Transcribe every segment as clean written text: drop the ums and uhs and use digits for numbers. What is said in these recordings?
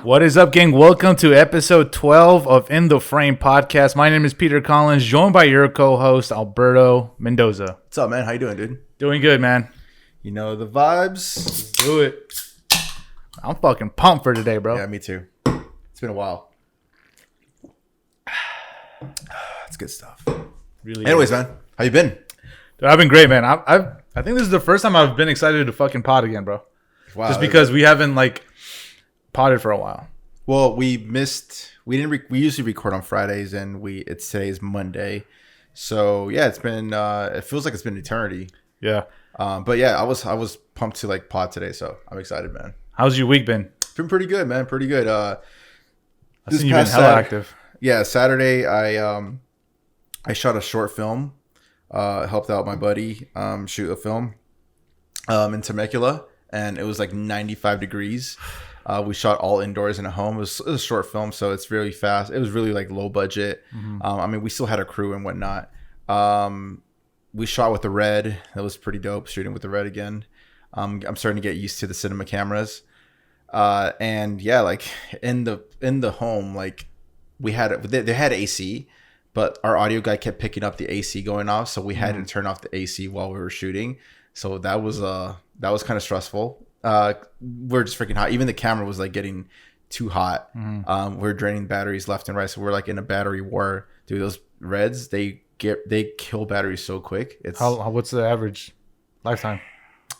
What is up, gang? Welcome to episode 12 of In the Frame podcast. My name is Peter Collins, joined by your co-host, Alberto Mendoza. What's up, man? How you doing, dude? Doing good, man. You know the vibes. Let's do it. I'm fucking pumped for today, bro. Yeah, me too. It's been a while. It's good stuff. Really. Anyways, man, how you been? Dude, I've been great, man. I think this is the first time I've been excited to fucking pod again, bro. Wow. Just because we haven't potted for a while. Well, we usually record on Fridays, and today's Monday. So yeah, it's been. It feels like it's been eternity. Yeah. But yeah, I was pumped to pod today, so I'm excited, man. How's your week been? It's been pretty good, man. Pretty good. I've seen you been hella active. Yeah, Saturday I shot a short film. Helped out my buddy shoot a film in Temecula, and it was like 95 degrees. We shot all indoors in a home. It was a short film, so it's really fast. It was really low budget. Mm-hmm. I mean, we still had a crew and whatnot. We shot with the Red. That was pretty dope, shooting with the Red again. I'm starting to get used to the cinema cameras. And yeah, in the home, they had AC, but our audio guy kept picking up the AC going off, so we had to turn off the AC while we were shooting. So that was kind of stressful. We're just freaking hot. Even the camera was getting too hot. We're draining batteries left and right, so we're in a battery war. Dude, those Reds, they kill batteries so quick. It's what's the average lifetime?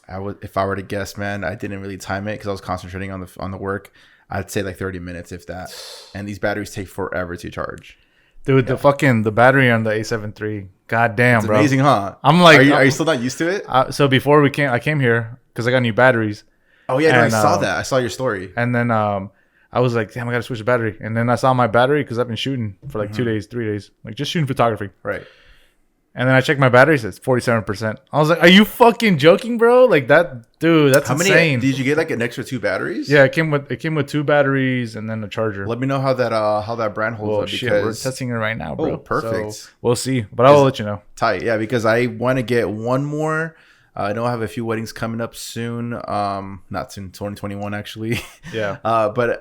If I were to guess, man, I didn't really time it because I was concentrating on the work. I'd say 30 minutes, if that. And these batteries take forever to charge. Dude, the battery on the A7 III. God damn, it's bro. Amazing, huh? I'm are you still not used to it? So before I came here because I got new batteries. Oh yeah, I saw that. I saw your story. And then I was like, damn, I gotta switch the battery. And then I saw my battery because I've been shooting for 2 days, 3 days, just shooting photography. Right. And then I checked my battery, it's 47%. I was like, are you fucking joking, bro? That's how insane. Many did you get an extra 2 batteries? Yeah, it came with 2 batteries and then a charger. Let me know how that brand holds up. Shit, we're testing it right now, bro. Oh, perfect. So we'll see, but I will let you know. Tight, yeah, because I want to get one more. I know I have a few weddings coming up soon. Not soon, 2021 actually. Yeah. But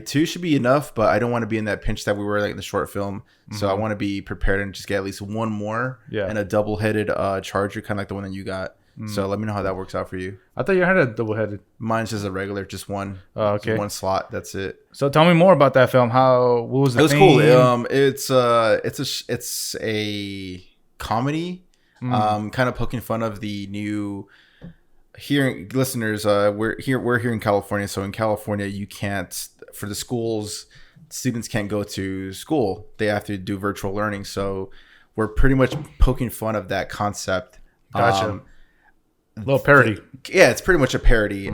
two should be enough, but I don't want to be in that pinch that we were in the short film. So I want to be prepared and just get at least one more. Yeah. And a double-headed charger, kind of like the one that you got. So let me know how that works out for you. I thought you had a double-headed. Mine's just a regular, just one. Oh, okay. Just one slot. That's it. So tell me more about that film. What was the It was theme? Cool. It's a comedy. Kind of poking fun of the new. Hearing listeners, we're here in California. So in California, you can't, for the schools, students can't go to school. They have to do virtual learning. So we're pretty much poking fun of that concept. Gotcha. A little parody. Yeah, it's pretty much a parody.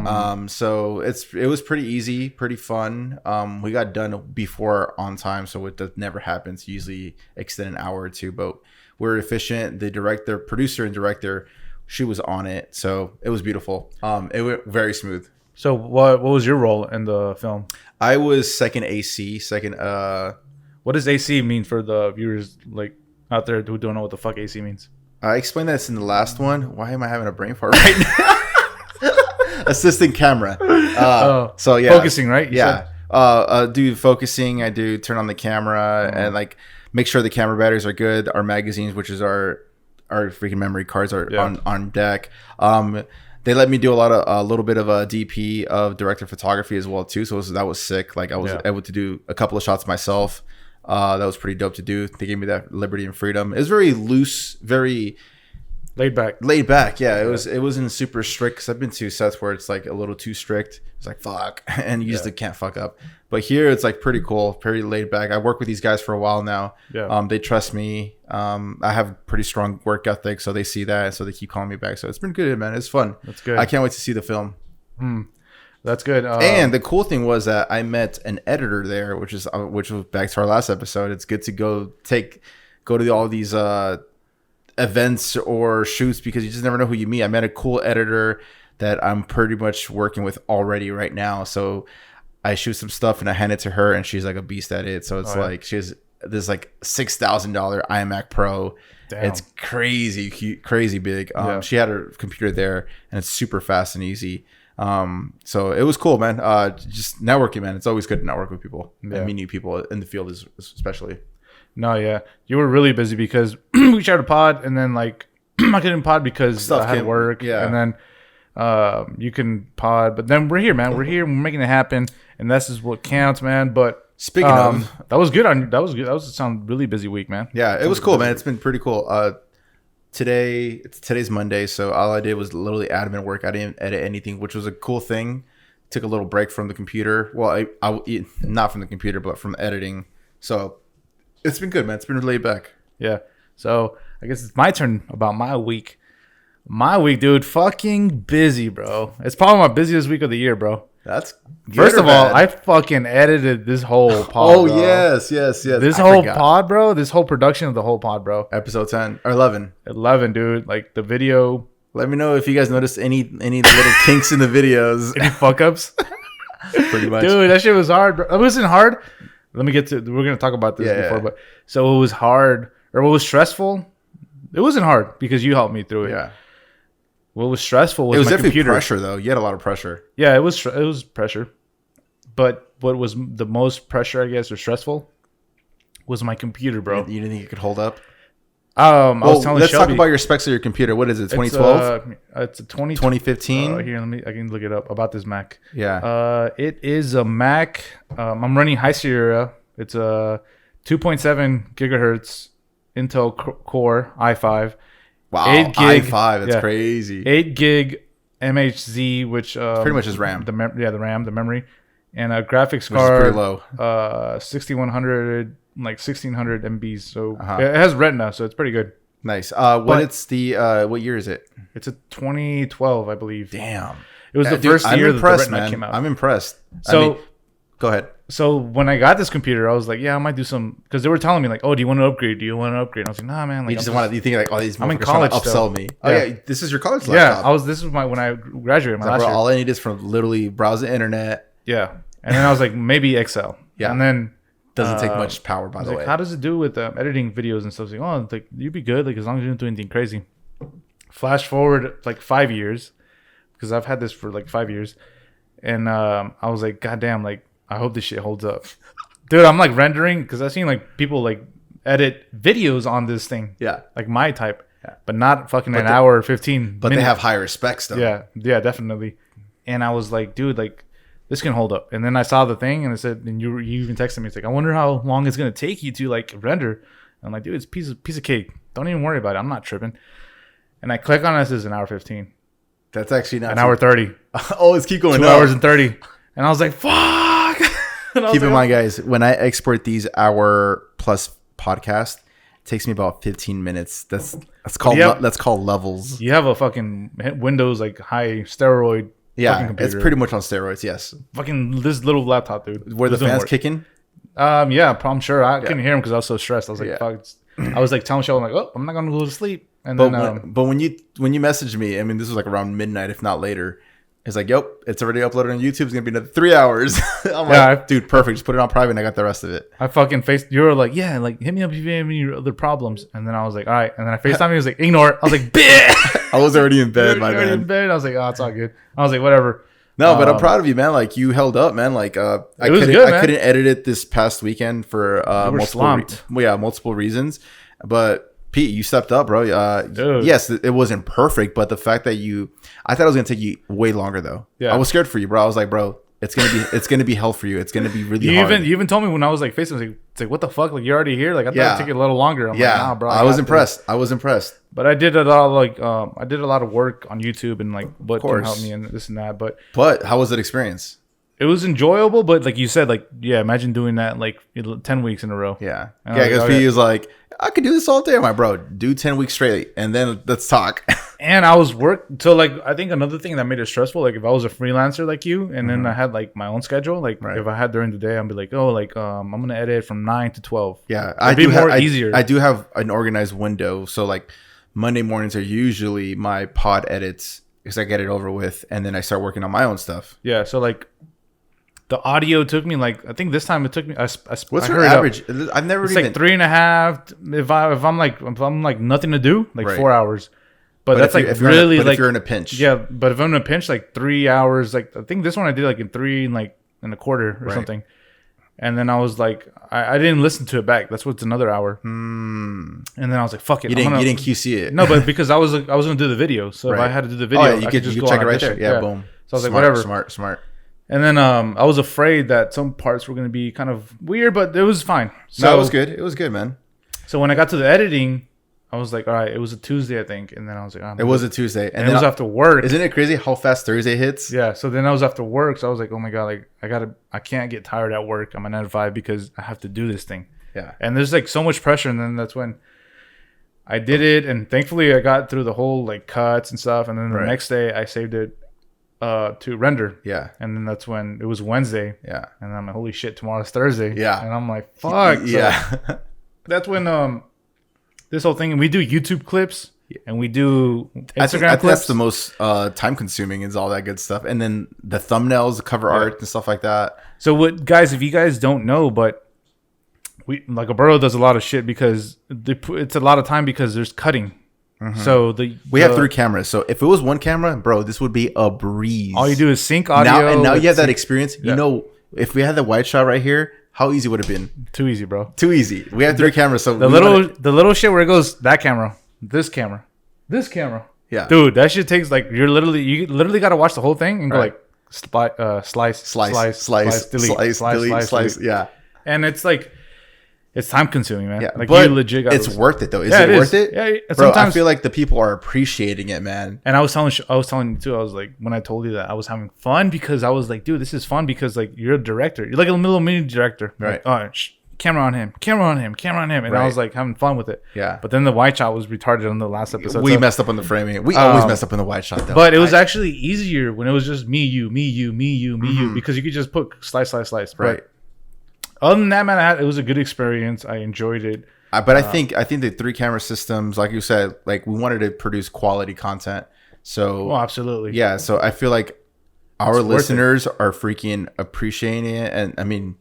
So it was pretty easy, pretty fun. We got done before on time, so it never happens. Usually extend an hour or two, but we're efficient. The producer and director, she was on it, so it was beautiful. It went very smooth. So what was your role in the film? I was second AC. What does AC mean for the viewers out there who don't know what the fuck AC means? I explained that in the last one. Why am I having a brain fart right now? Assistant camera. So yeah, focusing, right? Do focusing. I do turn on the camera and make sure the camera batteries are good. Our magazines, which is our freaking memory cards, are on deck. They let me do a little bit of a DP of director photography as well too. So that was sick. I was able to do a couple of shots myself. That was pretty dope to do. They gave me that liberty and freedom. It was very loose, very laid back. Yeah, it wasn't super strict because I've been to sets where it's a little too strict. It's fuck, and you just can't fuck up. But here it's pretty cool, pretty laid back. I work with these guys for a while now. Yeah. They trust me. I have pretty strong work ethic, so they see that, so they keep calling me back. So it's been good, man. It's fun. That's good. I can't wait to see the film. That's good. And the cool thing was that I met an editor there, which was back to our last episode. It's good to go to all these events or shoots because you just never know who you meet. I met a cool editor that I'm pretty much working with already right now. So I shoot some stuff and I hand it to her, and she's a beast at it. So it's she has this $6,000 iMac Pro. Damn. It's crazy big. She had her computer there, and it's super fast and easy. So it was cool, man. Just networking, man. It's always good to network with people Yeah. and meet new people in the field, especially. No, yeah, you were really busy because we shared a pod, and then like I couldn't pod because Stuff I had came- work. yeah. And then you can pod, but then we're here, man. We're here. We're making it happen, and this is what counts, man. But Speaking of, that was good. That was good. That was a really busy week, man. yeah, it was cool, man. It's been pretty cool. Today's Monday, so all I did was literally admin work. I didn't edit anything, which was a cool thing. Took a little break from the computer. Well, I not from the computer, but from editing. So it's been good, man. It's been laid back. Yeah. So I guess it's my turn about my week. My week, dude, fucking busy, bro. It's probably my busiest week of the year, bro. That's good First or of all, bad? I fucking edited this whole pod. Oh bro. yes. This I whole forgot. pod, bro. This whole production of the whole pod, bro. Episode 10 or 11. 11, dude. Like the video, Let me know if you guys noticed any little kinks in the videos. any fuck ups. Pretty much. Dude, that shit was hard, bro. It wasn't hard. Let me get to. We're gonna talk about this Yeah, before, yeah. but so it was hard, or what was stressful? It wasn't hard because you helped me through it. Yeah. What was stressful was It was my definitely computer. pressure though. You had a lot of pressure. Yeah, it was pressure. But what was the most pressure, I guess, or stressful, was my computer, bro. You didn't think it could hold up? I was telling let's Shelby. talk about your specs of your computer. What is it? It's, 2012? It's a 20, 2015? Here, I can look it up about this Mac. Yeah. It is a Mac. I'm running High Sierra. It's a 2.7 gigahertz Intel Core i5. Wow. 8 gig. i5. That's Yeah. crazy. 8 gig MHZ, which Pretty much is RAM. The RAM, the memory, and a graphics Which is card. pretty low. 6100, like 1600 MBs. So Uh-huh. it has Retina, so it's pretty good. Nice. But- What year is it? It's a 2012, I believe. Damn. It was the Dude, first I'm year that the impressed, Retina man. came out. I'm impressed. So go ahead. So when I got this computer, I was like, yeah, I might do some, because they were telling me like, oh, do you want to upgrade? Do you want to upgrade? And I was like, nah, man. Like, You just want to. You think like, oh, these I'm in motherfuckers trying to college still. upsell me. Oh Yeah. yeah, this is your college yeah, laptop. this was when I graduated my Like, last bro, year. all I need is from literally browse the internet. Yeah, and then I was like, maybe Excel. Yeah. and then Doesn't take much power, by I was the like, way. how does it do with editing videos and stuff? I was like, oh, it's like you'd be good, like as long as you don't do anything crazy. Flash forward like 5 years, because I've had this for like 5 years, and I was like, god damn, like I hope this shit holds up, dude. I'm like rendering because I've seen like people like edit videos on this thing, Yeah, like my type, but not fucking an they- hour or 15. but they have higher specs though. Yeah, definitely. And I was like, dude, like this can hold up. And then I saw the thing, and it said, and you even texted me, it's like, I wonder how long it's gonna take you to like render. I'm like, dude, it's piece of cake. Don't even worry about it. I'm not tripping. And I click on it, it says an hour 15, That's actually not an hour 30, Oh, let's keep going. 2 up. hours and 30. And I was like, fuck. And I was Keep in like, mind, guys, when I export these hour plus podcasts, it takes me about 15 minutes. That's called Yep. that's called levels. you have a fucking Windows like high steroid. fucking Yeah, computer. it's pretty much on steroids. Yes, fucking this little laptop, dude. where the This doesn't fans work. kicking. Yeah, I'm sure. I couldn't hear him because I was so stressed. I was like, Yeah. fuck. I was like telling Sheldon, like, oh, I'm not gonna go to sleep. And But then when you messaged me, I mean, this was like around midnight, if not later. It's like, yep, it's already uploaded on YouTube. It's gonna be another 3 hours. I'm Yeah, like, dude, perfect. Just put it on private, and I got the rest of it. I fucking you were like, yeah, like hit me up if you have any other problems. And then I was like, all right. And then I FaceTime him. He was like, ignore it. I was like, bitch. I was already in bed by You're already in then. bed. I was like, oh, it's all good. I was like, whatever. No, but I'm proud of you, man. Like you held up, man. Like I was couldn't, good, I man. couldn't edit it this past weekend for were slumped. multiple reasons. But Pete, you stepped up, bro. Dude. Yes, it wasn't perfect, but the fact that I thought it was gonna take you way longer though. Yeah. I was scared for you, bro. I was like, bro, it's gonna be hell for you. It's gonna be really You hard. even told me when I was like FaceTime, it's like, what the fuck? Like you're already here. Like I thought Yeah. it'd take it a little longer. I'm yeah, like, nah, bro. I was got impressed. I was impressed. this. But I did a lot of I did a lot of work on YouTube and like what can course. help me and this and that. But But how was that experience? it was enjoyable. But like you said, like yeah, imagine doing that like 10 weeks in a row. Yeah, And I yeah. was Because like, Pete was like, I could do this all day. I'm like, bro, do 10 weeks straight, and then let's talk. And I was so like I think another thing that made it stressful, like if I was a freelancer like you, and then I had like my own schedule, like Right. if I had during the day, I'd be like, oh, like I'm gonna edit from 9 to 12. Yeah, It'd be more have, easier. I do have an organized window, so like Monday mornings are usually my pod edits because I get it over with, and then I start working on my own stuff. Yeah, so like the audio took me like I think this time it took me. What's I your hurried up. average? I've never It's even. like 3.5. If I'm like nothing to do, like Right. 4 hours. But that's like if really if like you're in a pinch. yeah. But if I'm in a pinch, like 3 hours, like I think this one I did like in 3.25 or Right. something. And then I was like, I didn't listen to it back. That's what's another hour. Mm. And then I was like, fuck it. You didn't QC it. No, but because I was gonna do the video, so if I Right. had to do the video, Oh, yeah, you I could just you go could check on it right there. audition. Yeah, boom. So I was like, Smart, whatever. Smart. And then I was afraid that some parts were gonna be kind of weird, but it was fine. So No, it was good. It was good, man. So when I got to the editing, I was like, all right, it was a Tuesday, I think, and then I was like, It was a Tuesday, and it was after work. Isn't it crazy how fast Thursday hits? Yeah. So then I was after work, so I was like, oh my god, like I can't get tired at work. I'm a 9 to 5 because I have to do this thing. Yeah. And there's like so much pressure, and then that's when I did it, and thankfully I got through the whole like cuts and stuff, and then the Right. next day I saved it to render, Yeah. and then that's when it was Wednesday, Yeah. and I'm like, holy shit, tomorrow's Thursday, Yeah. and I'm like, fuck, Yeah. So that's when this whole thing, and we do YouTube clips, and we do Instagram I think that's clips. the most time consuming is all that good stuff, and then the thumbnails, the cover art, and stuff like that. So what, guys? If you guys don't know, but we like Alberto does a lot of shit because it's a lot of time because there's cutting. So We have 3 cameras, so if it was one camera, bro, this would be a breeze. all you do is sync audio. Now you have that sync- experience. Yeah. You know, if we had the wide shot right here, how easy would it have been? Too easy, bro. Too easy. We have 3 cameras, so The little shit where it goes that camera, this camera, this camera. yeah, Dude, that shit takes like you literally got to watch the whole thing and go Right. like slice, delete, slice. Yeah, and it's like it's time consuming, man. yeah. Like But you legit got it's worth it though. Is Yeah, it it worth is. it? Yeah, Bro, I sometimes- feel like the people are appreciating it, man. And I was telling you too. I was like, when I told you that I was having fun because I was like, dude, this is fun because like you're a director. You're like a little mini director. Right. Like, all right, camera on him, camera on him, camera on him, and I Right. was like having fun with it. Yeah. But then the white shot was retarded on the last episode. We so- messed up on the framing. We always mess up in the wide shot though. But it was actually easier when it was just me, you, because you could just put slice. But right. other than that, man, it was a good experience. I enjoyed it. But I think the 3 camera systems, like you said, like we wanted to produce quality content. So Oh, absolutely. yeah, so I feel like our worth it. listeners are freaking appreciating it. And I mean,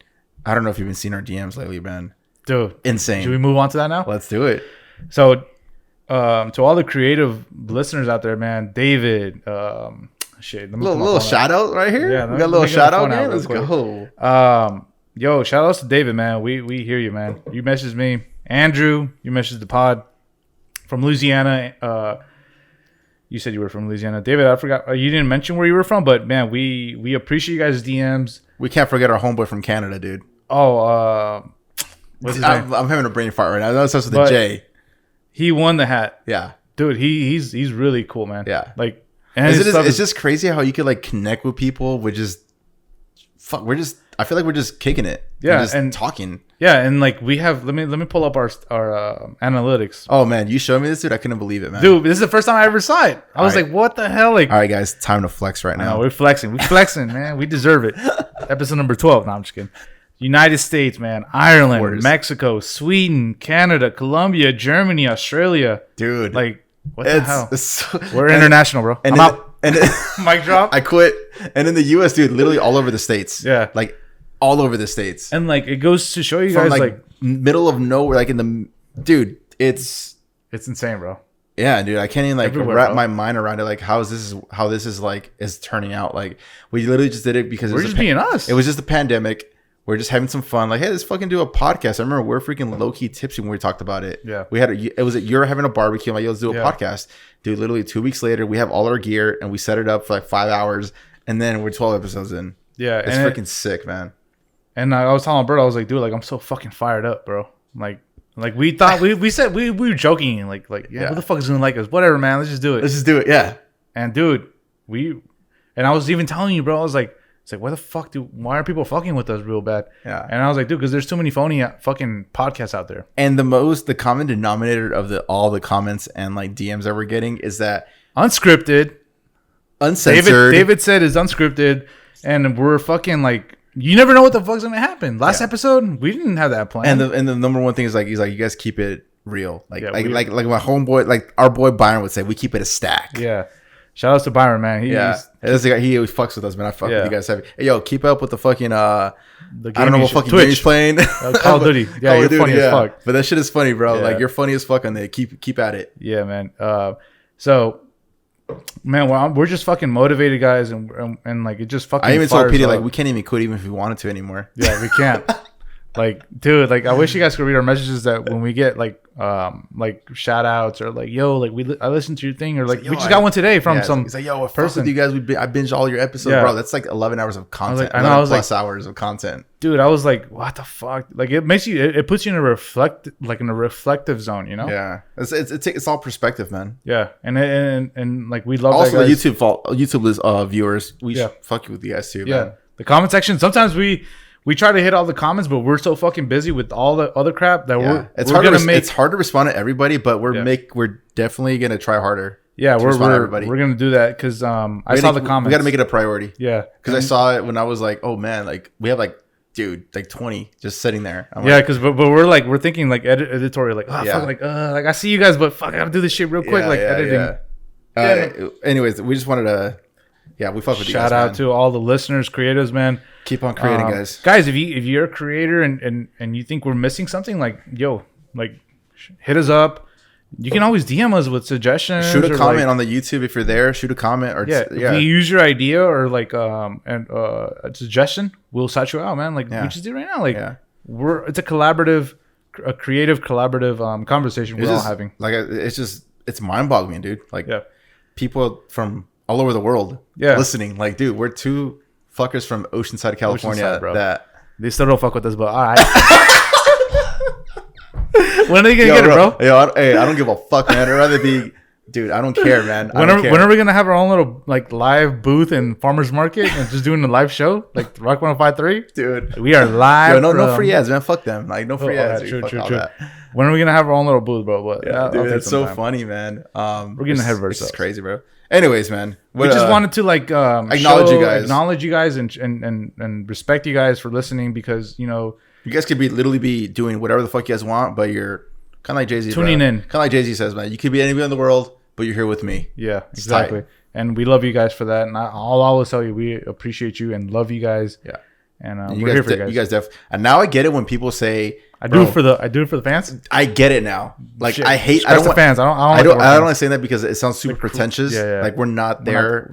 I don't know if you've been seeing our DMs lately, man. Dude. Insane. Should we move on to that now? Let's do it. So, to all the creative listeners out there, man, David, shit, let me put my Little phone shout out right here. Yeah, we let got a me little get my shout out phone out here. real Let's quick. go. Yo, shout outs to David, man. We hear you, man. You messaged me, Andrew. You messaged the pod from Louisiana. You said you were from Louisiana, David. I forgot you didn't mention where you were from, but man, we appreciate you guys' DMs. We can't forget our homeboy from Canada, dude. Oh, what's his name? I'm having a brain fart right now. That starts with a But- J. He won the hat, Yeah. dude. He's really cool, man. Yeah. like, and his stuff It's is- just crazy how you could like connect with people with just I feel like we're just kicking it. Yeah, We're just and- talking. yeah, and like we have. Let me pull up our analytics. Oh man, you showed me this, dude. I couldn't believe it, man. Dude, this is the first time I ever saw it. I was right. like, what the hell? Like, All right, guys, time to flex right no, now. we're flexing. We're flexing, man. We deserve it. Episode number 12. No, I'm just kidding. United States, man. Ireland, course. Mexico, Sweden, Canada, Colombia, Germany, Australia. Dude, Like, what the hell? it's so, We're international, bro. And I'm out. Mic drop. I quit. And in the US, dude, literally all over the states. Yeah. Like all over the states. And like, it goes to show you From guys, like, like, middle of nowhere, like in the dude, it's it's insane, bro. yeah, dude. I can't even like Everywhere, wrap bro. my mind around it. Like how this is like is turning out. Like we literally just did it because We're just being us. It was just a pandemic. We're just having some fun. Like, hey, let's fucking do a podcast. I remember we're freaking low key tipsy when we talked about it. Yeah. We had it was you're having a barbecue. I'm like, yo, let's do a Yeah. podcast. Dude, literally 2 weeks later, we have all our gear and we set it up for like 5 hours, and then we're 12 episodes in. Yeah. It's and freaking sick, man. And I was telling Bert, I was like, dude, like I'm so fucking fired up, bro. Like we thought we said we were joking, like yeah, who the fuck is gonna like us? Whatever, man. Let's just do it. Let's just do it. Yeah. And dude, and I was even telling you, bro. I was like, it's like, why are people fucking with us real bad? Yeah. And I was like, dude, because there's too many phony fucking podcasts out there. And the common denominator of all the comments and like DMs that we're getting is that Unscripted. uncensored. David said is unscripted, and we're fucking like, you never know what the fuck's gonna happen. Last episode, we didn't have that plan. and the number one thing is like he's like, you guys keep it real. Like Yeah, like we- my homeboy, like our boy Byron would say, we keep it a stack. yeah. Shout outs to Byron, man. Yeah, that's the guy. He always fucks with us, man. I fuck Yeah. with you guys heavy. Hey, yo, keep up with the fucking The I don't know what fucking game he's playing. Call of Duty. Yeah, Call you're of Duty, funny as fuck. But that shit is funny, bro. Yeah. Like you're funny as fuck on there. Keep at it. Yeah, man. So, man, we're just fucking motivated guys, and like it just fucking. I even told fires Peter up. like we can't even quit even if we wanted to anymore. Yeah, we can't. Like, dude, like I wish you guys could read our messages that when we get like shout outs or like, yo, like I listened to your thing, or like yo, we just got one today from some He's like, yo, fuck person. with you guys. I binged all your episodes, Yeah. bro. That's like 11 hours of content. I know, I was plus hours of content. Dude, I was like, what the fuck? Like it makes you, it puts you in a reflective zone, you know? Yeah, it's all perspective, man. Yeah, and like we love Also, that, the guys. YouTube viewers, Yeah. fuck you with you guys too, Yeah, man. the comment section. Sometimes we try to hit all the comments, but we're so fucking busy with all the other crap that It's we're hard gonna to make. it's hard to respond to everybody, but we're definitely gonna try harder. Yeah, to we're respond to everybody. gonna do that because I saw the comments. We got to make it a priority. Yeah, Because I saw it when I was like, oh man, like we have like, dude, like 20 just sitting there. I'm yeah, like, because but we're thinking like editorial, like Yeah. fuck, like I see you guys, but fuck, I gotta do this shit real quick, like editing. Anyways, we just wanted to, we fuck with you guys. Shout out man. to all the listeners, creators, man. Keep on creating, guys. Guys, if you're a creator and you think we're missing something, like yo, like hit us up. You can always DM us with suggestions. Shoot a or, comment like, on the YouTube if you're there. Shoot a comment or if we use your idea or like a suggestion, we'll shout you out, man. Like we just did right now. Like it's a creative collaborative conversation we're all having. Like it's mind boggling, dude. Like Yeah. people from all over the world listening. Like, dude, we're two fuckers from Oceanside, California Oceanside, bro. that They still don't fuck with us, but all right. When are they gonna get it, bro? I don't give a fuck, man. I'd rather be, dude. I don't care, man. When are we gonna have our own little like live booth in farmers market and just doing a live show like Rock 105.3? dude? We are live. Yo, no free ads, man. Fuck them. Like no free ads. True. Fuck all that. When are we gonna have our own little booth, bro? But Yeah, dude, it's so funny, man. We're getting ahead of It's ourselves. crazy, bro. Anyways, man, We just wanted to like acknowledge you guys. and respect you guys for listening because you guys could literally be doing whatever the fuck you guys want, but you're kind of like Jay-Z. Tuning in. Kind of like Jay-Z says, man. You could be anywhere in the world, but you're here with me. Yeah, exactly. And we love you guys for that. And I'll always tell you, we appreciate you and love you guys. Yeah. And we're here for you guys. You guys definitely. And now I get it when people say, I do it for the fans. I get it now. Like Shit. I hate. Scratch the fans. I don't like saying that because it sounds super pretentious. Yeah. Like we're not there.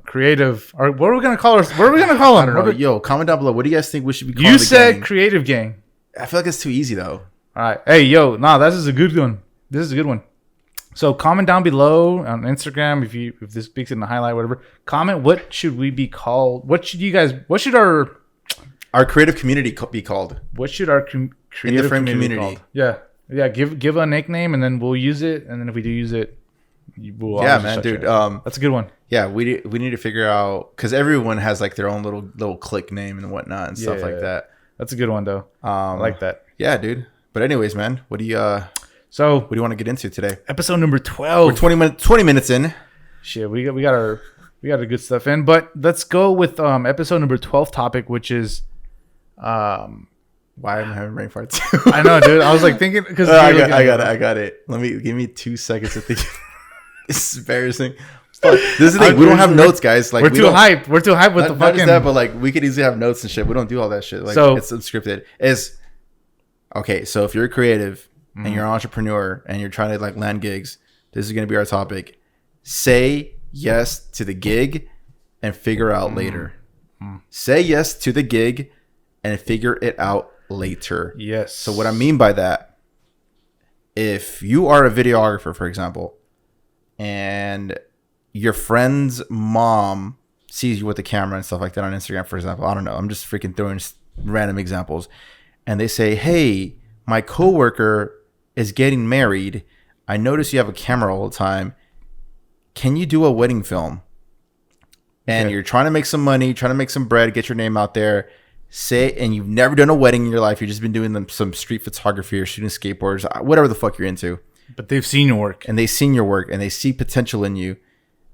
Creative. Or what are we gonna call her? What are we gonna call them? I don't know. Yo, comment down below. What do you guys think we should be calling You the said gang? creative gang. I feel like it's too easy though. All right. Hey, yo, this is a good one. This is a good one. So comment down below on Instagram if this speaks in the highlight, whatever. Comment what should we be called? What should our creative community be called? What should our creative community be called? Yeah. Give a nickname and then we'll use it. And then if we do use it, we'll man, dude. That's a good one. Yeah, we need to figure out because everyone has like their own little clique name and whatnot and stuff like that. That's a good one though. I like that. Yeah, dude. But anyways, man, what do you want to get into today? Episode number 12. We're 20 minutes in. Shit, we got our good stuff in, but let's go with episode number 12 topic, which is why am I having brain farts? I know, dude. I was like thinking because I got it. Give me 2 seconds to think. It's embarrassing. This is the thing. We don't have notes, guys. Like we're too hyped. We're too hyped with the not fucking. Just that, but like we could easily have notes and shit. We don't do all that shit. Like So- it's unscripted. Okay. So if you're a creative and you're an entrepreneur and you're trying to like land gigs, this is going to be our topic. Say yes to the gig and figure out later. Say yes to the gig and figure it out later. Yes. So what I mean by that, if you are a videographer, for example, and your friend's mom sees you with the camera and stuff like that on Instagram, for example, I don't know, I'm just freaking throwing random examples, and they say, hey, my coworker is getting married. I notice you have a camera all the time. Can you do a wedding film? And you're trying to make some money, trying to make some bread, get your name out there. And you've never done a wedding in your life. You've just been doing some street photography or shooting skateboards, whatever the fuck you're into. But they've seen your work. And they've seen your work and they see potential in you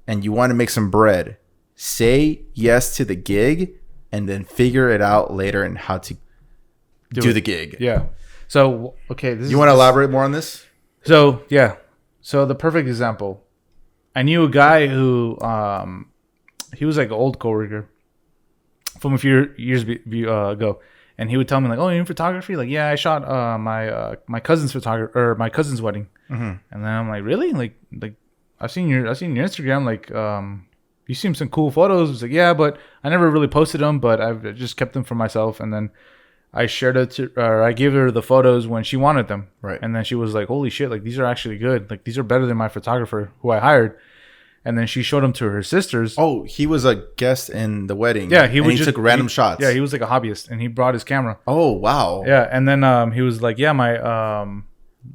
and you want to make some bread. Say yes to the gig and then figure it out later and how to do the gig. Yeah. So, okay. You want to elaborate more on this? So, yeah. So, the perfect example. I knew a guy who, he was like an old coworker from a few years ago. And he would tell me like, oh, you're in photography? Like, yeah, I shot my cousin's photography or my cousin's wedding. Mm-hmm. And then I'm like, really? Like, I've seen your Instagram. Like, you seen some cool photos. It's like, yeah, but I never really posted them, but I've just kept them for myself. And then I shared it to, or I gave her the photos when she wanted them. Right. And then she was like, holy shit, like these are actually good. Like these are better than my photographer who I hired. And then she showed them to her sisters. Oh, he was a guest in the wedding. Yeah, he took random shots. Yeah, he was like a hobbyist, and he brought his camera. Oh, wow. Yeah, and then he was like, yeah, my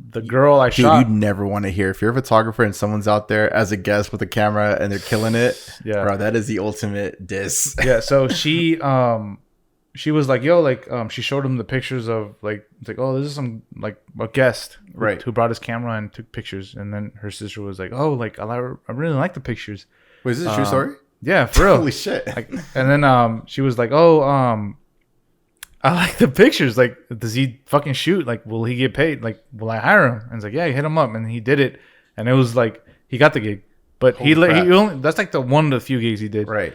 the girl I Dude, shot. you'd never want to hear if you're a photographer and someone's out there as a guest with a camera and they're killing it. Yeah, bro, that is the ultimate diss. Yeah, so she was like, yo, like she showed him the pictures of like, it's like, oh, this is some like a guest Right. who brought his camera and took pictures, and then her sister was like, oh, like I really like the pictures. Wait, is this a true story? Yeah, for real. Holy shit. Like, and then she was like, oh, I like the pictures. Like, does he fucking shoot? Like, will he get paid? Like, will I hire him? And it's like, yeah, hit him up, and he did it, and it was like he got the gig, but he only, that's like the one of the few gigs he did. Right.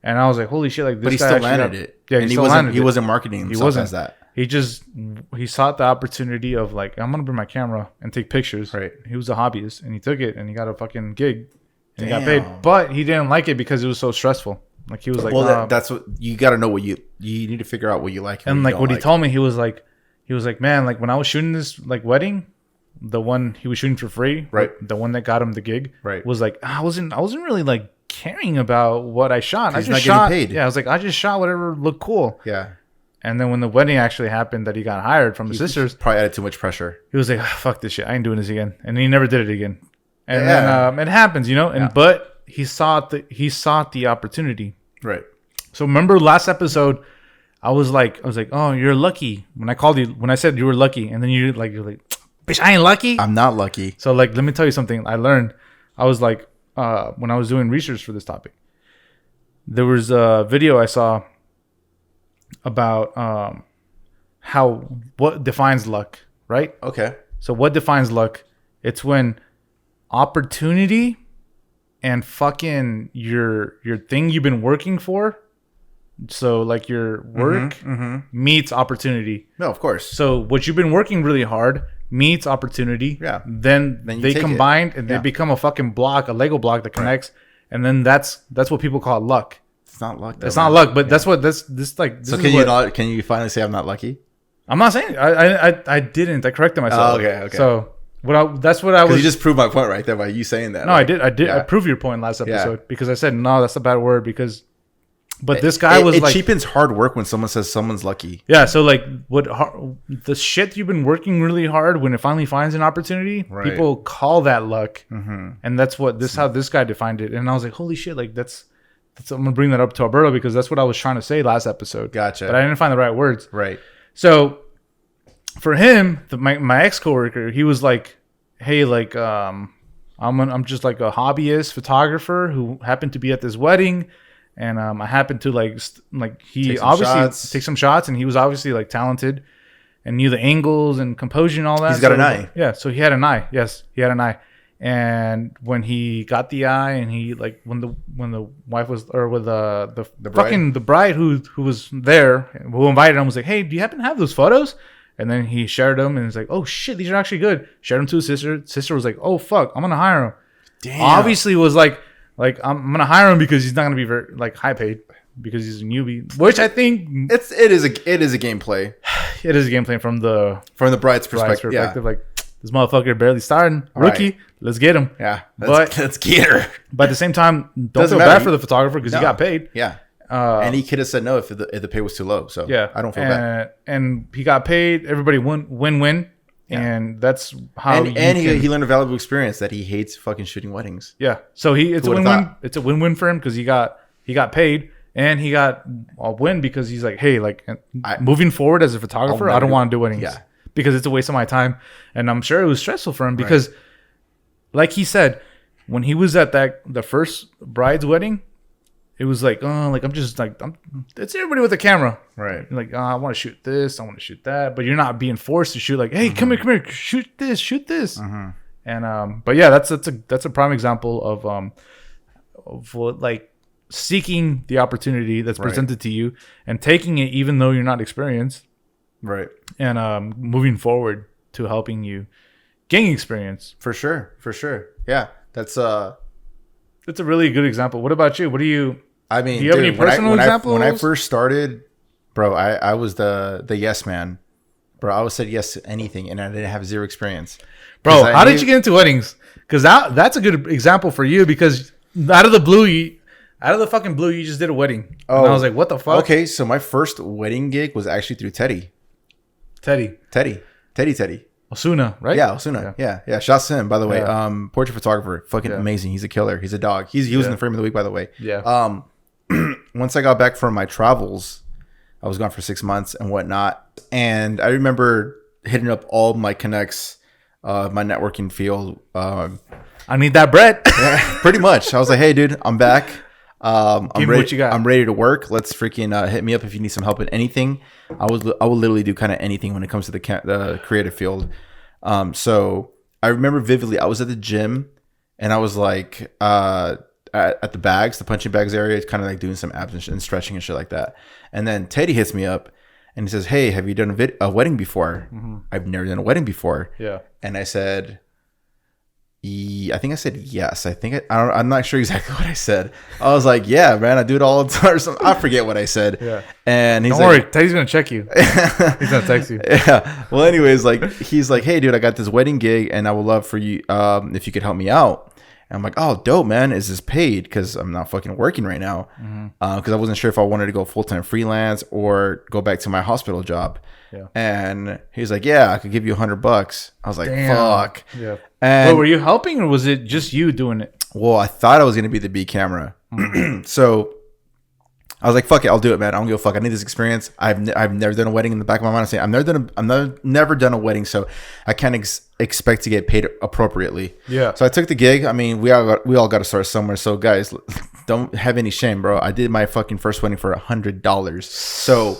And I was like, holy shit! Like, this But he guy still actually landed got- it. Yeah, and he wasn't marketing himself wasn't. as that. He sought the opportunity of like, I'm gonna bring my camera and take pictures. Right. He was a hobbyist, and he took it, and he got a fucking gig, and he got Damn. paid. But he didn't like it because it was so stressful. Like he was like, Well, nah. that's what you got to know. What you need to figure out what you like. And what like you what don't he told me, he was like, man, like when I was shooting this like wedding, the one he was shooting for free, Right. the one that got him the gig, Right. was like, I wasn't really like caring about what I shot. I He's just not shot. getting paid. Yeah, I was like, I just shot whatever looked cool. Yeah. And then when the wedding actually happened, that he got hired from the sisters, Probably added too much pressure. he was like, "Ah, fuck this shit, I ain't doing this again. And he never did it again. And Yeah. then it happens, you know. And but he sought the opportunity. Right. So remember last episode, I was like, oh, you're lucky. When I said you were lucky, and then you're like, bitch, I ain't lucky. I'm not lucky. So like, let me tell you something I learned. I was like, when I was doing research for this topic, there was a video I saw about what defines luck, right? Okay. So what defines luck? It's when opportunity and fucking your thing you've been working for. So like your work meets opportunity. No, of course. So what you've been working really hard meets opportunity. Yeah. Then you they take it. combined and they Yeah. become a fucking block, a Lego block that connects. And then that's what people call luck. It's not luck. Though, It's not luck, but that's what this like. This So is can what- you finally say I'm not lucky? I'm not saying I didn't. I corrected myself. Oh, okay. So that's what I Because was. you just proved my point right there by you saying that. No, I did. Yeah. I proved your point last Yeah. episode because I said no. That's a bad word because. But this guy was it like, cheapens hard work when someone says someone's lucky. yeah. So like, the shit you've been working really hard when it finally finds an opportunity, Right. people call that luck, and that's what how this guy defined it. And I was like, holy shit! Like that's I'm gonna bring that up to Alberto because that's what I was trying to say last episode. Gotcha. But I didn't find the right words. Right. So for him, my ex coworker, he was like, "Hey, like, I'm just like a hobbyist photographer who happened to be at this wedding, and I happened to he Take some obviously shots. take some shots, and he was obviously like talented and knew the angles and composure and all that. He's got So, an eye. Yeah, so he had an eye. Yes, he had an eye. And when he got the eye, and he like when the wife was or with the bride? fucking the bride who was there who invited him was like, hey, do you happen to have those photos? And then he shared them and he's like, oh shit, these are actually good. Shared them to his sister. Sister was like, oh fuck, I'm gonna hire him. Damn. Obviously was like I'm gonna hire him because he's not gonna be very like high paid because he's a newbie, which I think it is a gameplay it is a game plan from the from the bride's bride's perspective. perspective. Like this motherfucker barely starting rookie, Right. let's get him. Yeah. But- Let's get her. But at the same time, don't Doesn't feel matter. bad for the photographer because he got paid. Yeah. And he could have said no if the pay was too low. So Yeah, I don't feel bad. And he got paid. Everybody win-win. Yeah. And that's how. And he learned a valuable experience that he hates fucking shooting weddings. Yeah. So it's a would've win-win. thought? It's a win-win for him because he got paid and he got a win because he's like, hey, like moving forward as a photographer, I'll I don't never want to do weddings. Yeah. Because it's a waste of my time, and I'm sure it was stressful for him because, like he said, when he was at the first bride's wedding, it was like, oh, like it's everybody with a camera. Right. You're like, oh, I want to shoot this, I want to shoot that, but you're not being forced to shoot. Like, hey, come here, shoot this. And but yeah, that's a prime example of what, like seeking the opportunity that's presented to you and taking it even though you're not experienced, Right. and moving forward to helping you gain experience. For sure. Yeah. That's It's a really good example. What about you? What do you? I mean, Do you have any personal examples? When I first started, bro, I was the yes man. Bro, I always said yes to anything, and I didn't have zero experience. Bro, how did you get into weddings? Because that's a good example for you. Because out of the fucking blue, you just did a wedding. Oh, and I was like, what the fuck? Okay, so my first wedding gig was actually through Teddy. Teddy. Osuna, right? Yeah, Osuna. Yeah. Shouts to him, by the way. Portrait photographer, fucking amazing. He's a killer. He's a dog. He was in the frame of the week, by the way. Yeah. Once I got back from my travels, I was gone for 6 months and whatnot, and I remember hitting up all my connects, my networking field. I need that bread. Yeah, pretty much. I was like, hey, dude, I'm back. I'm ready. What you got. I'm ready to work. Let's freaking hit me up if you need some help with anything. I will literally do kind of anything when it comes to the creative field. So I remember vividly, I was at the gym and I was like at the punching bags area, kind of like doing some abs and stretching and shit like that. And then Teddy hits me up and he says, hey, have you done a wedding before? Mm-hmm. I've never done a wedding before. Yeah. And I said, I think I said yes. I'm not sure exactly what I said. I was like, yeah, man, I do it all the time. Or something. I forget what I said. Yeah. And he's Don't worry, Teddy's gonna check you. He's gonna text you. Yeah. Well, anyways, like he's like, hey, dude, I got this wedding gig, and I would love for you if you could help me out. And I'm like, oh, dope, man. Is this paid? Because I'm not fucking working right now. Because I wasn't sure if I wanted to go full-time freelance or go back to my hospital job. Yeah. And he's like, yeah, I could give you $100. I was like, damn. Fuck. Yeah. And were you helping or was it just you doing it? Well, I thought I was going to be the B camera. So I was like, fuck it. I'll do it, man. I don't give a fuck. I need this experience. I've never done a wedding. In the back of my mind, I'm saying I've never done a wedding. So I can't expect to get paid appropriately. Yeah. So I took the gig. I mean, we all got to start somewhere. So guys, don't have any shame, bro. I did my fucking first wedding for $100. So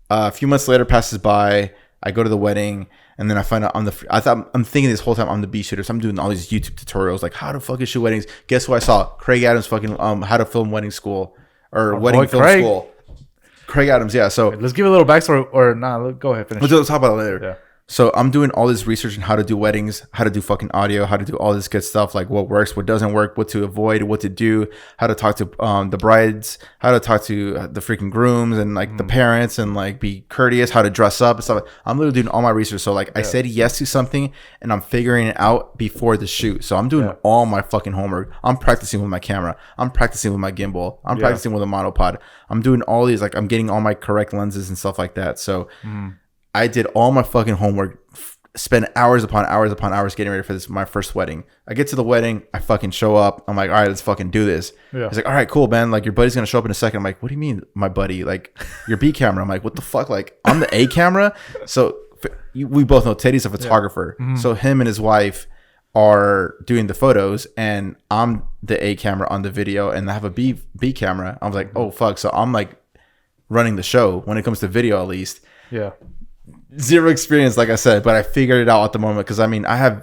a few months later passes by. I go to the wedding. And then I find out I'm thinking this whole time I'm the bee shooter. So I'm doing all these YouTube tutorials like how to fucking shoot weddings. Guess what I saw? Craig Adams fucking how to film wedding school or wedding film school. Craig Adams, yeah. So let's give a little backstory or nah, go ahead, finish. Let's talk about it later. Yeah. So I'm doing all this research on how to do weddings, how to do fucking audio, how to do all this good stuff, like what works, what doesn't work, what to avoid, what to do, how to talk to the brides, how to talk to the freaking grooms and like the parents and like be courteous, how to dress up and stuff. I'm literally doing all my research. So like I said yes to something and I'm figuring it out before the shoot. So I'm doing all my fucking homework. I'm practicing with my camera. I'm practicing with my gimbal. I'm practicing with a monopod. I'm doing all these, like I'm getting all my correct lenses and stuff like that. So I did all my fucking homework, spent hours upon hours getting ready for my first wedding. I get to the wedding, I fucking show up. I'm like, all right, let's fucking do this. Yeah. He's like, all right, cool, man. Like your buddy's gonna show up in a second. I'm like, what do you mean, my buddy? Like your B camera. I'm like, what the fuck? Like I'm the A camera. So we both know Teddy's a photographer. Yeah. So him and his wife are doing the photos, and I'm the A camera on the video, and I have a B camera. I was like, oh fuck. So I'm like running the show when it comes to video, at least. Yeah. Zero experience, like I said, but I figured it out at the moment because I mean I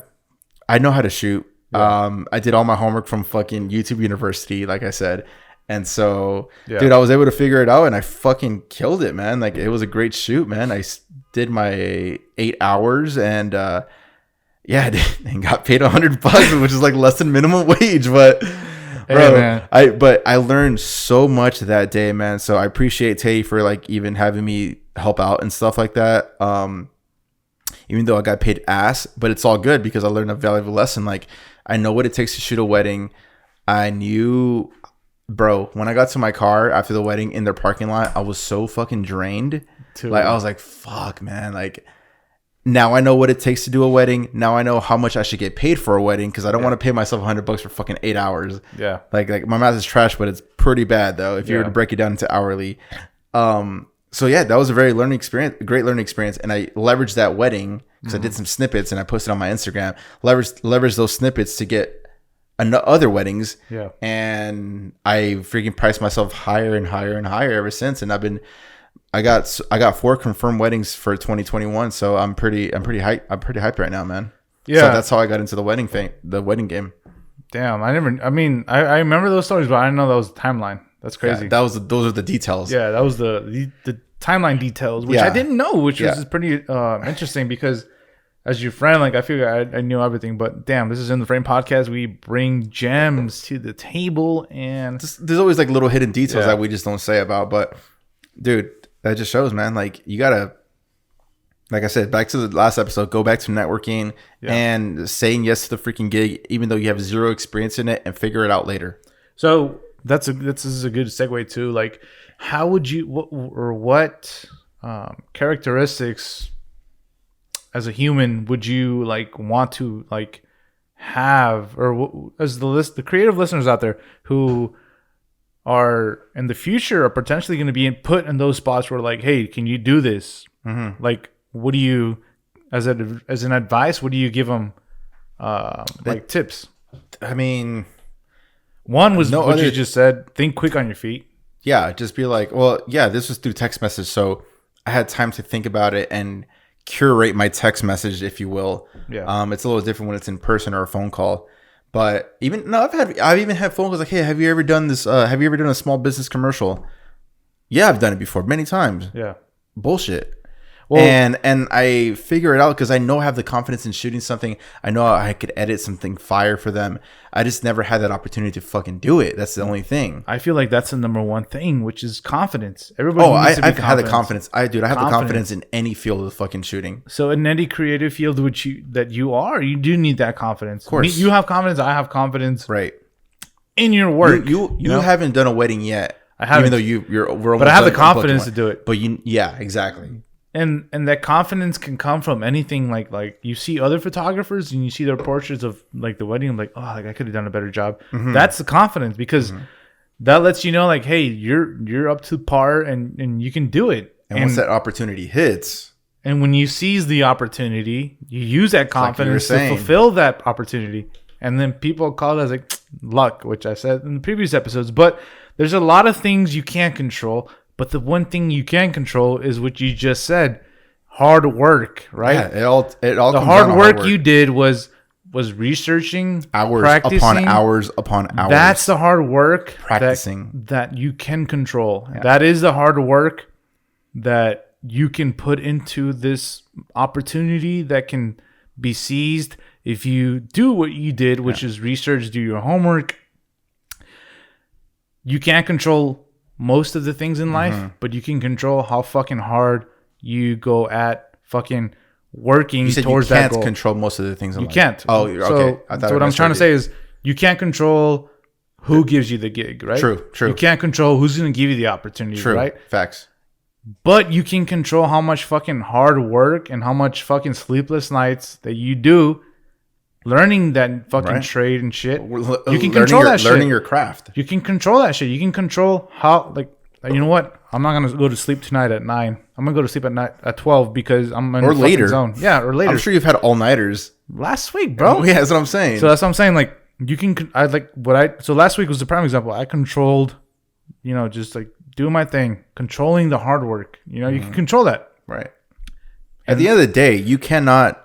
know how to shoot. I did all my homework from fucking YouTube University, like I said, and so dude, I was able to figure it out and I fucking killed it, man. Like it was a great shoot, man. I did my 8 hours and and got paid $100, which is like less than minimum wage, but bro, man. I learned so much that day, man. So I appreciate Tay for like even having me help out and stuff like that. Even though I got paid ass, but it's all good because I learned a valuable lesson. Like I know what it takes to shoot a wedding. I knew, bro, when I got to my car after the wedding in their parking lot, I was so fucking drained. Like I was like, fuck, man. Like now I know what it takes to do a wedding. Now I know how much I should get paid for a wedding because I don't want to pay myself $100 for fucking 8 hours. Yeah. Like my math is trash, but it's pretty bad though if you were to break it down into hourly. So yeah, that was a great learning experience, and I leveraged that wedding because I did some snippets and I posted on my Instagram. Leveraged those snippets to get other weddings. Yeah. And I freaking priced myself higher and higher and higher ever since, and I got 4 confirmed weddings for 2021, so I'm pretty hyped right now, man. Yeah. So that's how I got into the wedding game. Damn, I remember those stories, but I didn't know that was the timeline. That's crazy. Yeah, those are the details. Yeah, that was the timeline details, which I didn't know, which was pretty interesting because as your friend, like I feel I knew everything, but damn, this is In the Frame podcast. We bring gems to the table, and There's always like little hidden details Yeah. that we just don't say about. But dude, that just shows, man. Like you gotta, like I said, back to the last episode, go back to networking and saying yes to the freaking gig, even though you have zero experience in it, and figure it out later. so this is a good segue too. Like, how would you what characteristics as a human would you like want to like have, or as the creative listeners out there who are in the future are potentially going to be put in those spots where like, hey, can you do this? Mm-hmm. Like, what do you as an advice? What do you give them like tips? I mean, One was No what you other- just said. Think quick on your feet. yeah, just be like, well, yeah, this was through text message, so I had time to think about it and curate my text message, if you will. Yeah. It's a little different when it's in person or a phone call. But I've even had phone calls like, hey, have you ever done this? Have you ever done a small business commercial? Yeah, I've done it before many times. Yeah. Bullshit. Well, And I figure it out because I know I have the confidence in shooting something. I know I could edit something fire for them. I just never had that opportunity to fucking do it. That's the only thing. I feel like that's the number one thing, which is confidence. Everybody Oh, needs to be I've had the confident. confidence. I have the Confidence. confidence in any field of fucking shooting. So in any creative field that you are, you do need that confidence. Of course. you have confidence. I have confidence Right. in your work. You know? haven't done a wedding yet. I haven't. Even though we're almost But I have the done booking confidence one. to do it. But yeah, exactly. And that confidence can come from anything. Like you see other photographers and you see their portraits of like the wedding. I'm like, oh, like I could have done a better job. That's the confidence, because that lets you know, like, hey, you're up to par and you can do it. And once that opportunity hits, And when you seize the opportunity, you use that like you were confidence to saying. fulfill that opportunity. And then people call it as like luck, which I said in the previous episodes. But there's a lot of things you can't control. But the one thing you can control is what you just said, hard work, right? yeah, it all The comes down hard to work you did was researching, hours practicing. upon hours upon hours. That's the hard work Practicing. that you can control. That is the hard work that you can put into this opportunity that can be seized if you do what you did, which is research, do your homework. You can't control most of the things in life, but you can control how fucking hard you go at fucking working You said towards you that can't goal. control most of the things. You can't. Oh, okay. So, I thought so what I I'm trying to misheard say is you can't control who gives you the gig, right? True. You can't control who's going to give you the opportunity, you. True. right? Facts. But you can control how much fucking hard work and how much fucking sleepless nights that you do learning that fucking Right. trade and shit. You Learning can control that shit. Learning your craft. You can control that shit. You can control how, like, you know what? I'm not gonna go to sleep tonight at 9. I'm gonna go to sleep at night at 12 because I'm in Or the fucking later. zone. Yeah, or later. I'm sure you've had all nighters. Last week, bro. Yeah, that's what I'm saying. So that's what I'm saying. Like, you can, I like what I, so last week was the prime example. I controlled, just like doing my thing, controlling the hard work. You can control that. right. At the end of the day, you cannot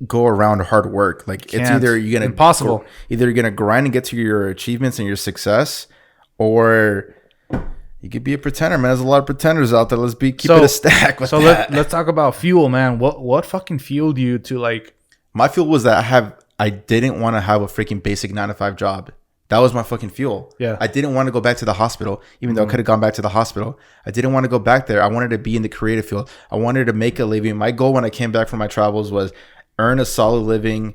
go around hard work. Like it's Can't. either you're gonna Impossible. Either you're gonna grind and get to your achievements and your success, or you could be a pretender, man. There's a lot of pretenders out there. Let's keep it a stack with So that. let's talk about fuel, man. What fucking fueled you to like, My fuel was that I didn't want to have a freaking basic 9 to 5 job. That was my fucking fuel. Yeah. I didn't want to go back to the hospital, even though I could have gone back to the hospital. I didn't want to go back there. I wanted to be in the creative field. I wanted to make a living. My goal when I came back from my travels was earn a solid living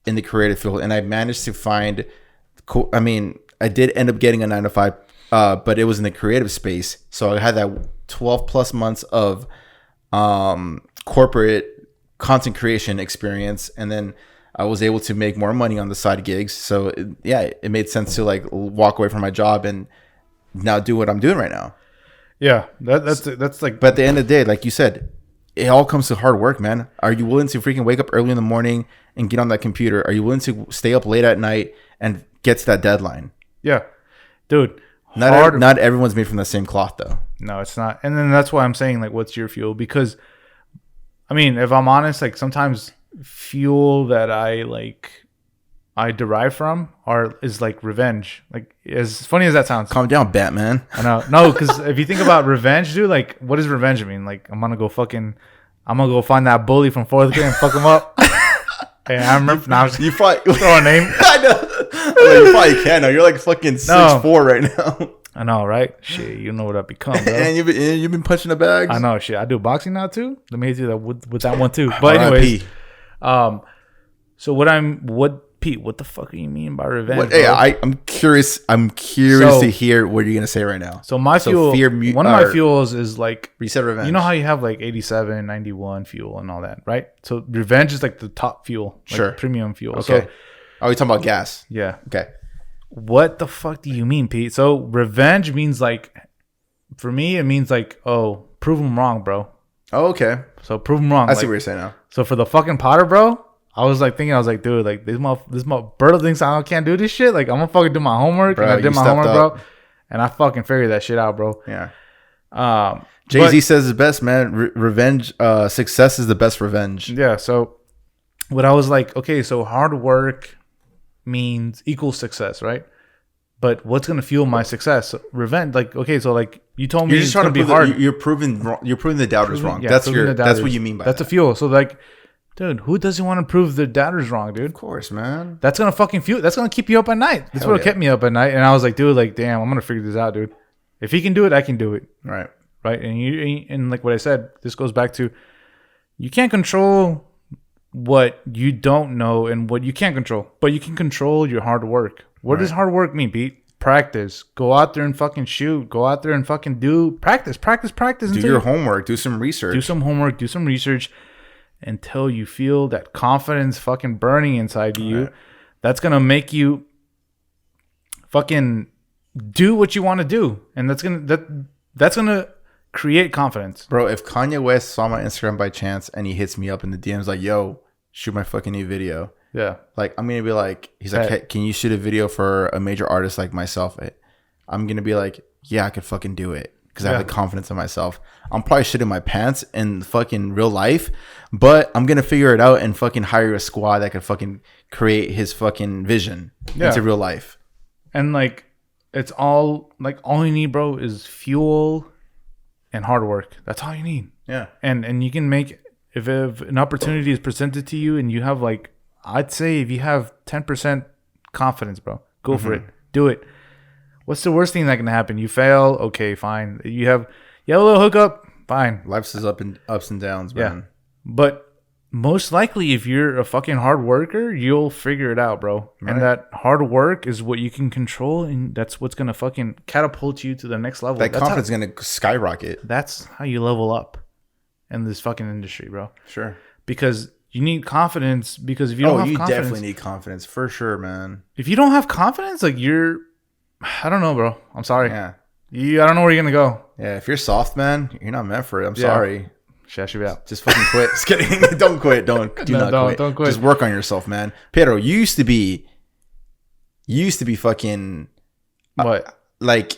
in the creative field. And I managed to find cool. I mean, I did end up getting a 9 to 5, but it was in the creative space. So I had that 12 plus months of corporate content creation experience. And then I was able to make more money on the side gigs. So it made sense to like walk away from my job and now do what I'm doing right now. yeah, that's like, But at the end of the day, like you said, it all comes to hard work, man. Are you willing to freaking wake up early in the morning and get on that computer? Are you willing to stay up late at night and get to that deadline? yeah, dude. Not everyone's made from the same cloth, though. No, it's not. And then that's why I'm saying, like, what's your fuel? Because, I mean, if I'm honest, like, sometimes fuel that I derive from is like revenge. Like, as funny as that sounds. Calm down, Batman. I know. No, because if you think about revenge, dude, like, what does revenge mean? Like, I'm going to go fucking I'm gonna go find that bully from 4th grade and fuck him up. And I remember now You probably throw a name. I know. Well, you probably can. Now. You're like fucking 6'4" right now. I know, right? Shit, you know what I've become, bro. And you've been punching the bags. I know, shit. I do boxing now too. Let me hit you that with that one too. But anyways, so Pete? What the fuck do you mean by revenge? Hey, I'm curious. I'm curious to hear what you're gonna say right now. So my fuel, one of my fuels is like reset revenge. You know how you have like 87, 91 fuel and all that, right? So revenge is like the top fuel, like sure, premium fuel. Okay. So, are we talking about gas? Yeah. Okay. What the fuck do you mean, Pete? So revenge means like, for me, it means like, oh, prove them wrong, bro. Oh, okay. So prove them wrong. I see what you're saying now. So for the fucking Potter, bro, I was like, dude, like this Berto thinks I can't do this shit. Like I'm gonna fucking do my homework, bro, and I did my homework, bro, and I fucking figured that shit out, bro. Yeah. Jay-Z says it's best, man. Revenge, success is the best revenge. Yeah. So what I was like, okay, so hard work means equals success, right? But what's gonna fuel my success? Revenge. Like, okay, so like you told me you're just trying to be hard. You're proving the doubters wrong. Yeah, that's what you mean by that's that. A fuel. So like, dude, who doesn't want to prove the doubters wrong, dude? Of course, man. That's gonna fucking fuel. That's gonna keep you up at night. That's what kept me up at night. And I was like, dude, like, damn, I'm gonna figure this out, dude. If he can do it, I can do it. Right. Right. And like what I said, this goes back to you can't control what you don't know and what you can't control, but you can control your hard work. What does hard work mean, Pete? Practice. Go out there and fucking shoot. Go out there and fucking do practice. Do your homework. Do some research. Do some homework. Do some research until you feel that confidence fucking burning inside you. Right. That's gonna make you fucking do what you want to do, and that's gonna create confidence. Bro, if Kanye West saw my Instagram by chance and he hits me up in the DMs like, yo, shoot my fucking new video. Yeah. Like, I'm going to be like, he's like, hey, can you shoot a video for a major artist like myself? I'm going to be like, yeah, I could fucking do it. Because I have the confidence in myself. I'm probably shitting my pants in fucking real life, but I'm going to figure it out and fucking hire a squad that could fucking create his fucking vision into real life. And like, it's all you need, bro, is fuel and hard work. That's all you need. Yeah. And you can make, if an opportunity is presented to you and you have like, I'd say if you have 10% confidence, bro, go for it. Do it. What's the worst thing that can happen? You fail, okay, fine. You have a little hookup, fine. Life's is ups and downs, man. Yeah. But most likely, if you're a fucking hard worker, you'll figure it out, bro. Right. And that hard work is what you can control, and that's what's gonna fucking catapult you to the next level. That confidence is gonna skyrocket. That's how you level up in this fucking industry, bro. Sure. Because you need confidence. Because if you don't have confidence, you definitely need confidence for sure, man. If you don't have confidence, like I don't know, bro. I'm sorry. Yeah. I don't know where you're gonna go. Yeah. If you're soft, man, you're not meant for it. I'm sorry. Should be out. Just fucking quit. Just kidding. Don't quit. Don't quit. Don't quit. Just work on yourself, man. Pedro, you used to be fucking what? Like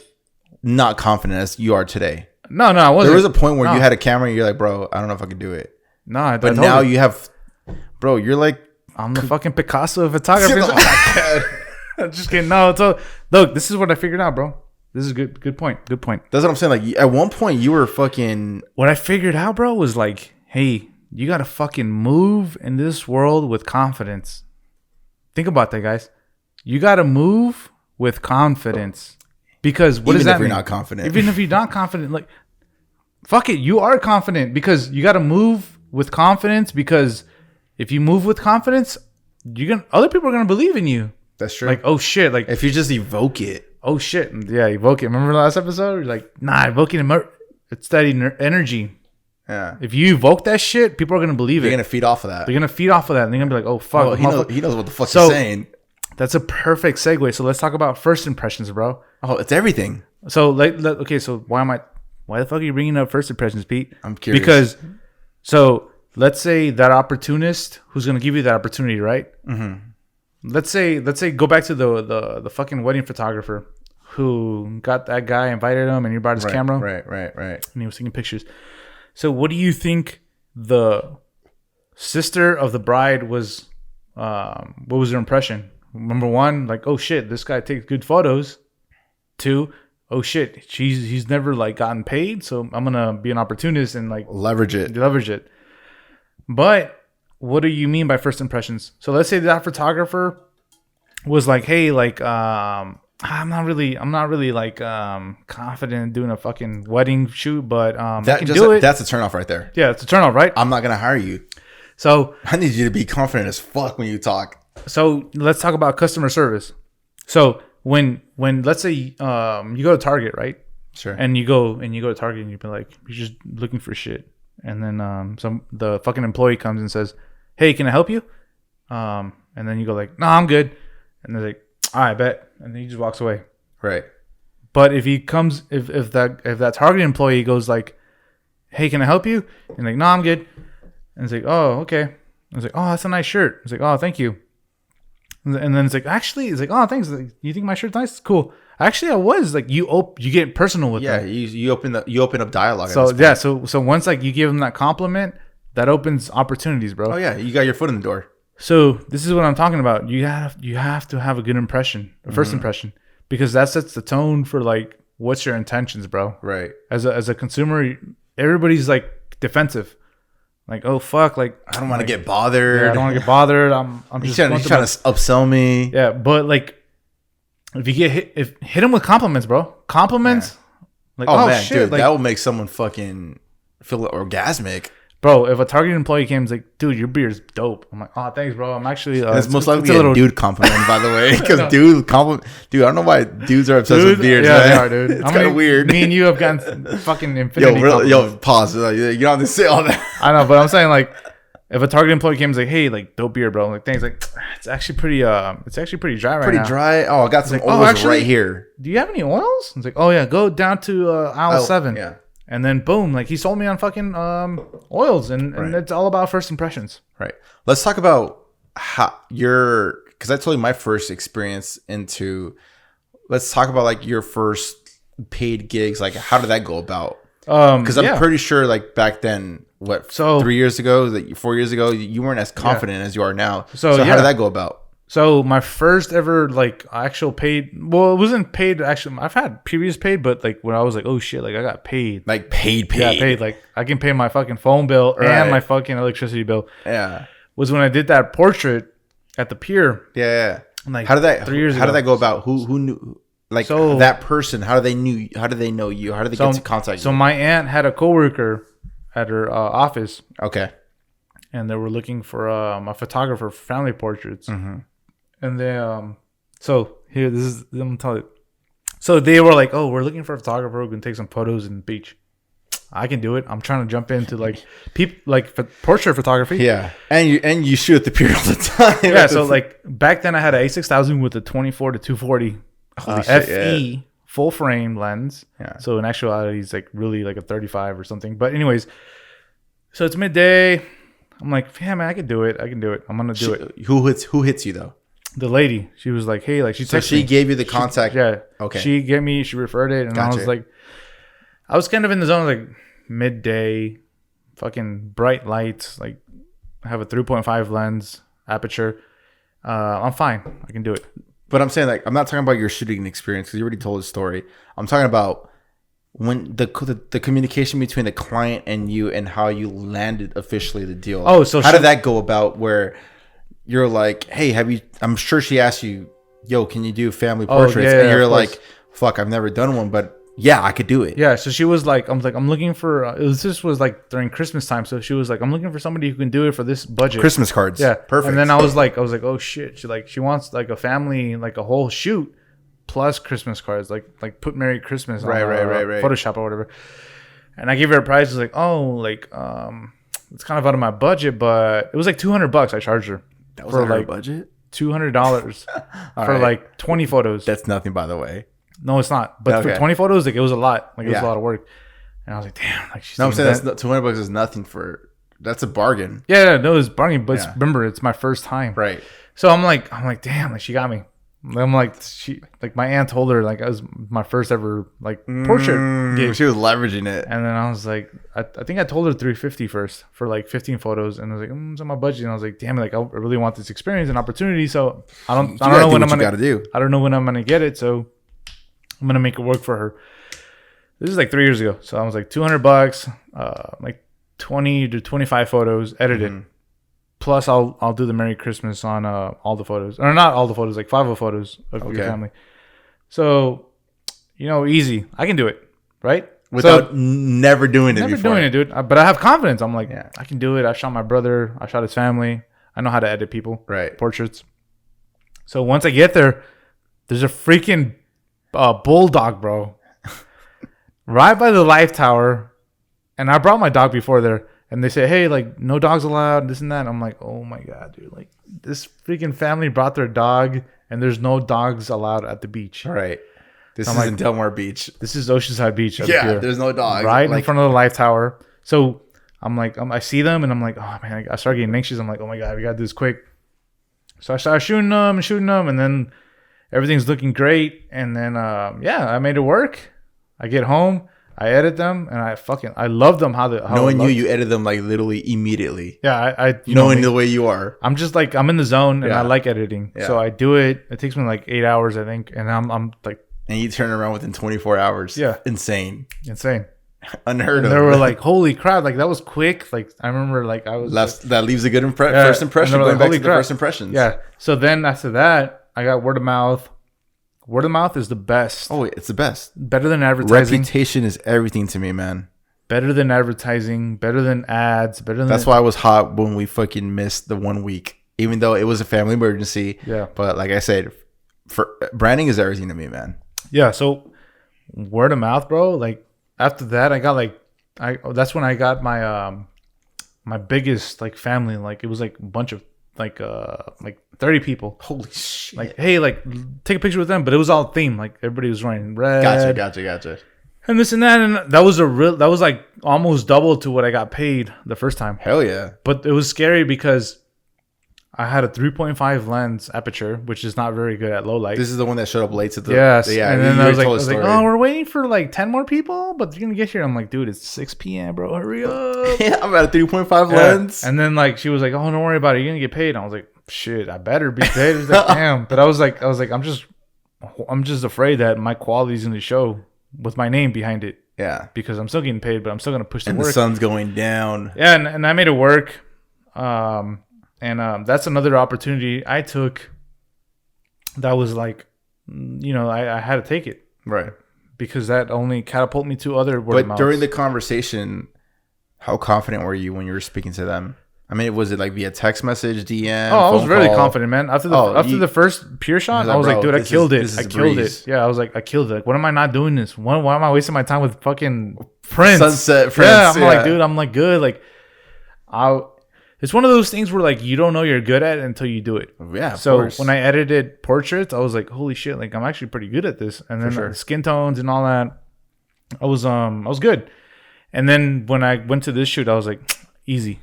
not confident as you are today. No, I wasn't. There was a point where you had a camera and you're like, bro, I don't know if I can do it. No, but now you have, bro, you're like, I'm the fucking Picasso of photography. I'm just kidding. No, so look, this is what I figured out, bro. This is good point. Good point. That's what I'm saying. Like at one point you were fucking. What I figured out, bro, was like, hey, you gotta fucking move in this world with confidence. Think about that, guys. You gotta move with confidence. Because what does that mean? Even if you're not confident. Even if you're not confident, like, fuck it, you are confident because you gotta move with confidence. Because if you move with confidence, other people are gonna believe in you. That's true. Like, oh shit, like if you just evoke it. Oh shit, yeah, evoke it. Remember the last episode? You're like, nah, evoking it's that energy. Yeah. If you evoke that shit, people are gonna believe They're gonna feed off of that. They're gonna feed off of that, and they're gonna be like, oh fuck. He knows what the fuck he's saying. That's a perfect segue. So let's talk about first impressions, bro. Oh, it's everything. So okay, so why the fuck are you bringing up first impressions, Pete? I'm curious. Because so let's say that opportunist who's gonna give you that opportunity, right? Mm-hmm. Let's say go back to the fucking wedding photographer who got that guy, invited him, and he brought his camera. Right. And he was taking pictures. So what do you think the sister of the bride was? What was her impression? Number one, like, oh shit, this guy takes good photos. Two, oh shit, he's never like gotten paid, so I'm gonna be an opportunist and like leverage it. But what do you mean by first impressions? So let's say that photographer was like, hey, like, I'm not really like confident in doing a fucking wedding shoot, but I can do it. That's a turnoff right there. Yeah, it's a turnoff, right? I'm not gonna hire you. So I need you to be confident as fuck when you talk. So let's talk about customer service. So when let's say you go to Target, right? Sure. And you go to Target and you've been like, you're just looking for shit, and then the fucking employee comes and says, hey, can I help you? And then you go like, no, I'm good. And they're like, all right, bet. And then he just walks away. Right. But if he comes, if that Target employee goes like, hey, can I help you? And like, no, I'm good. And it's like, oh, okay. And it's like, oh, that's a nice shirt. It's like, oh, thank you. And then it's like, actually, it's like, oh, thanks. Like, you think my shirt's nice? It's cool. Actually, I was like, you get personal with them. You open up dialogue. So yeah, so once like you give them that compliment, that opens opportunities, bro. Oh yeah, you got your foot in the door. So this is what I'm talking about. You have to have a good impression, a first impression, because that sets the tone for like what's your intentions, bro. Right. As a consumer, everybody's like defensive, like, oh fuck, like I don't want to get bothered. Yeah, I don't want to get bothered. I'm he's just trying to upsell me. Yeah, but like if you get hit him with compliments, bro. Compliments. Yeah. Like, oh man, shit, dude, like, that will make someone fucking feel orgasmic. Bro, if a Target employee came and was like, dude, your beer's dope. I'm like, oh, thanks, bro. I'm actually... it's most likely a dude compliment, by the way. Because dude, I don't know why dudes are obsessed with beers. Yeah, man. they are, dude. It's kind of weird. Me and you have gotten fucking infinity. Yo, pause. You don't have to say all that. I know, but I'm saying, like, if a Target employee came and was like, hey, like, dope beer, bro. I'm like, thanks. Like, it's actually pretty dry right now. Pretty dry? Oh, I got some oils right here. Do you have any oils? It's like, oh, yeah, go down to aisle 7. Yeah. And then boom, like he sold me on fucking oils, and it's all about first impressions. Right. Let's talk about how because I told you my first experience into. Let's talk about like your first paid gigs. Like, how did that go about? Because I'm pretty sure like back then, 3 years ago, 4 years ago, you weren't as confident as you are now. So how did that go about? So my first ever like actual paid, well, it wasn't paid actually. I've had previous paid, but like when I was like, oh shit, like I got paid. Like paid. Yeah, paid. Like I can pay my fucking phone bill and my fucking electricity bill. Yeah. Was when I did that portrait at the pier. Yeah. Like how did that 3 years ago. How did that go about? Who knew? Like that person, how do they know you? How do they get to contact you? So my aunt had a coworker at her office. Okay. And they were looking for a photographer for family portraits. Mm-hmm. And they so here, I'm gonna tell you. So they were like, oh, we're looking for a photographer who can take some photos in the beach. I can do it. I'm trying to jump into like portrait photography. Yeah. And you shoot at the pier all the time. Yeah, so like back then I had an A6000 with a 24 to 240 FE full frame lens. Yeah. So in actuality it's like really like a 35 or something. But anyways, so it's midday. I'm like, yeah, man, I can do it. I'm gonna do it. Who hits you though? The lady. She was like, hey, like she texted me. Gave you the contact. Yeah. Okay. She referred it, and gotcha. I was like, I was kind of in the zone, like midday, fucking bright lights. Like I have a 3.5 lens aperture. I'm fine. I can do it. But I'm saying, like, I'm not talking about your shooting experience because you already told the story. I'm talking about when the communication between the client and you and how you landed officially the deal. Oh, so how did that go about? Where you're like, hey, I'm sure she asked you, yo, can you do family portraits? Yeah, and you're like, fuck, I've never done one, but yeah, I could do it. Yeah. So she was like, I'm looking for, this was like during Christmas time. So she was like, I'm looking for somebody who can do it for this budget. Christmas cards. Yeah. Perfect. And then I was like, oh shit. She wants like a family, like a whole shoot plus Christmas cards, like put Merry Christmas on right. Photoshop or whatever. And I gave her a price. It's like, oh, like, it's kind of out of my budget, but it was like $200 I charged her. That was for like budget? $200 for like 20 photos. That's nothing, by the way. No, it's not. But for 20 photos, like it was a lot. Like it was a lot of work. And I was like, damn. Like she's I'm saying that's $200 is nothing for. That's a bargain. Yeah, no, it's bargain. But remember, it's my first time. Right. So I'm like, damn. Like she got me. I'm like, my aunt told her like it was my first ever like portrait gig. She was leveraging it. And then I was like, I think I told her $350 first for like 15 photos, and I was like, it's on my budget. And I was like, damn it, like I really want this experience and opportunity. So I don't know when I'm gonna do. I don't know when I'm gonna get it. So I'm gonna make it work for her. This is like 3 years ago. So I was like $200, like 20 to 25 photos edited. Mhm. Plus, I'll do the Merry Christmas on all the photos, or not all the photos, like 5 of photos of your family. So, easy. I can do it, right? Without never doing it Never before. doing it, dude. But I have confidence. I'm like, Yeah. I can do it. I shot my brother. I shot his family. I know how to edit people, Right. portraits. So once I get there, there's a freaking bulldog, bro, right by the Life Tower. And I brought my dog before there, and they say, hey, like, no dogs allowed, this and that. And I'm like, oh my God, dude. Like, this freaking family brought their dog, and there's no dogs allowed at the beach. Right. This I'm is like, in Delmar Beach. This is Oceanside Beach. up Yeah, here, there's no dogs. right in front of the Life Tower. So I'm like, I see them, and I'm like, oh man, I start getting anxious. I'm like, oh my God, we gotta do this quick. So I started shooting them, and then everything's looking great. And then I made it work. I get home, I edit them, and I love them. How Knowing you edit them like literally immediately. Yeah, I knowing the way you are. I'm just like, I'm in the zone, and Yeah. I like editing. Yeah. So I do it. It takes me like 8 hours, I think, and I'm like And you turn around within 24 hours. Yeah. Insane. insane. Unheard And of. they were like, holy crap, like that was quick. Like I remember, like I was that leaves a good Yeah, first impression. and they were Going like, back "Holy to the crap." first impressions. Yeah. So then after that, I got word of mouth. Word of mouth is the best. Oh, it's the best. Better than advertising. Reputation is everything to me, man. Better than advertising. Better than ads. Better than That's why I was hot when we fucking missed the 1 week, even though it was a family emergency. Yeah. But like I said, for branding is everything to me, man. Yeah. So word of mouth, bro. Like after that, I got like that's when I got my my biggest like family. Like it was like a bunch of like 30 people. Holy shit. Like, hey, like take a picture with them, but it was all themed. Like everybody was wearing red. Gotcha. And this and that, and that was like almost double to what I got paid the first time. Hell yeah. But it was scary because I had a 3.5 lens aperture, which is not very good at low light. This is the one that showed up late to the. Yes. Yeah. And then you I was already like, told the story. oh, we're waiting for like 10 more people, but you're gonna get here. I'm like, dude, it's 6 p.m., bro. Hurry up. Yeah, I'm at a 3.5 Yeah. lens. And then like she was like, oh, don't worry about it. You're gonna get paid. And I was like, shit, I better be paid. It was like, damn. But I was like, I'm just afraid that my quality is gonna show with my name behind it. Yeah. Because I'm still getting paid, but I'm still gonna push the And work. the sun's going down. Yeah, and I made it work. That's another opportunity I took. That was like, I had to take it Right. because that only catapulted me to other word of But mouths. during the conversation, how confident were you when you were speaking to them? I mean, was it like via text message, DM? I was phone really call? confident, man. After the first pure shot, You're like, I was like, bro, dude, I this killed is it. I a killed breeze. it. Yeah, I was like, I killed it. Like, what am I not doing this? Why am I wasting my time with fucking Prince? Sunset Prince. Yeah, I'm like, dude, I'm like good. Like, it's one of those things where like you don't know you're good at it until you do it. Yeah, of So course. when I edited portraits, I was like, holy shit, like I'm actually pretty good at this. And then sure. the skin tones and all that, I was good. And then when I went to this shoot, I was like, easy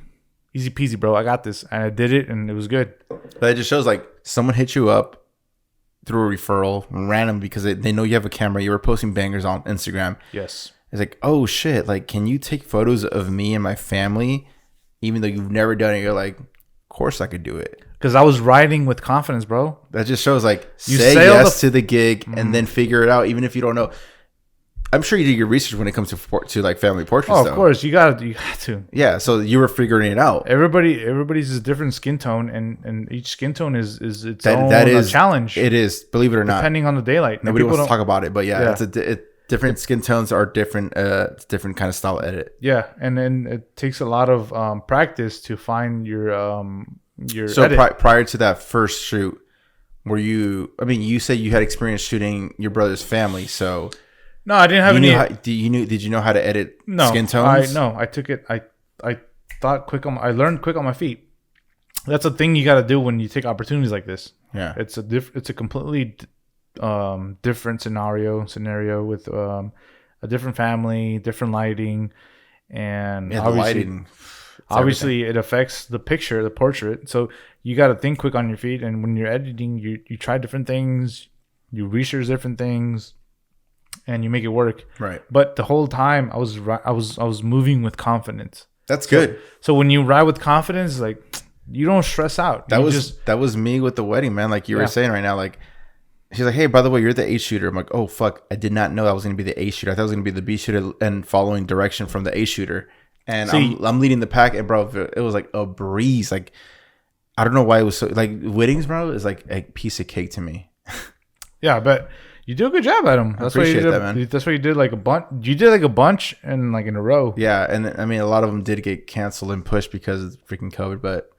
peasy, bro. I got this. And I did it, and it was good. But it just shows like someone hit you up through a referral, random, because they know you have a camera. You were posting bangers on Instagram. Yes. It's like, oh shit, like, can you take photos of me and my family, even though you've never done it? You're like, of course I could do it. Because I was riding with confidence, bro. That just shows like You say sail yes to the gig and then figure it out, even if you don't know. I'm sure you did your research when it comes to like family portraits. Oh, though. of course. You got to. Yeah, so you were figuring it out. Everybody's a different skin tone, and each skin tone is its own That is challenge. It is, believe it or not. Depending on the daylight. And Nobody people wants to don't- talk about it, but yeah, Yeah. it's different skin tones are different. It's different kind of style edit. Yeah, and then it takes a lot of practice to find your So edit. prior to that first shoot, were you? I mean, you said you had experience shooting your brother's family, so No, I didn't have you any. knew how, did you know how to edit No, skin tones? I took it. I thought quick on. I learned quick on my feet. That's a thing you got to do when you take opportunities like this. Yeah, It's a completely different scenario with a different family, different lighting, and yeah. The lighting. obviously it affects the picture, the portrait. So you got to think quick on your feet, and when you're editing, you try different things, you research different things, and you make it work. Right. But the whole time I was moving with confidence. That's good. So when you ride with confidence, like you don't stress out. That You was just that was me with the wedding, man. Like you Yeah. were saying right now, like she's like, "Hey, by the way, you're the A shooter." I'm like, "Oh fuck, I did not know I was gonna be the A shooter. I thought I was gonna be the B shooter and following direction from the A shooter." and See, I'm leading the pack, and bro, it was like a breeze. Like I don't know why it was so like weddings, bro, is like a piece of cake to me. yeah, but you do a good job at them. That's why you appreciate did. that, man. That's why you did like a bunch. You did like a bunch and like in a row. Yeah, and I mean a lot of them did get canceled and pushed because of freaking COVID, but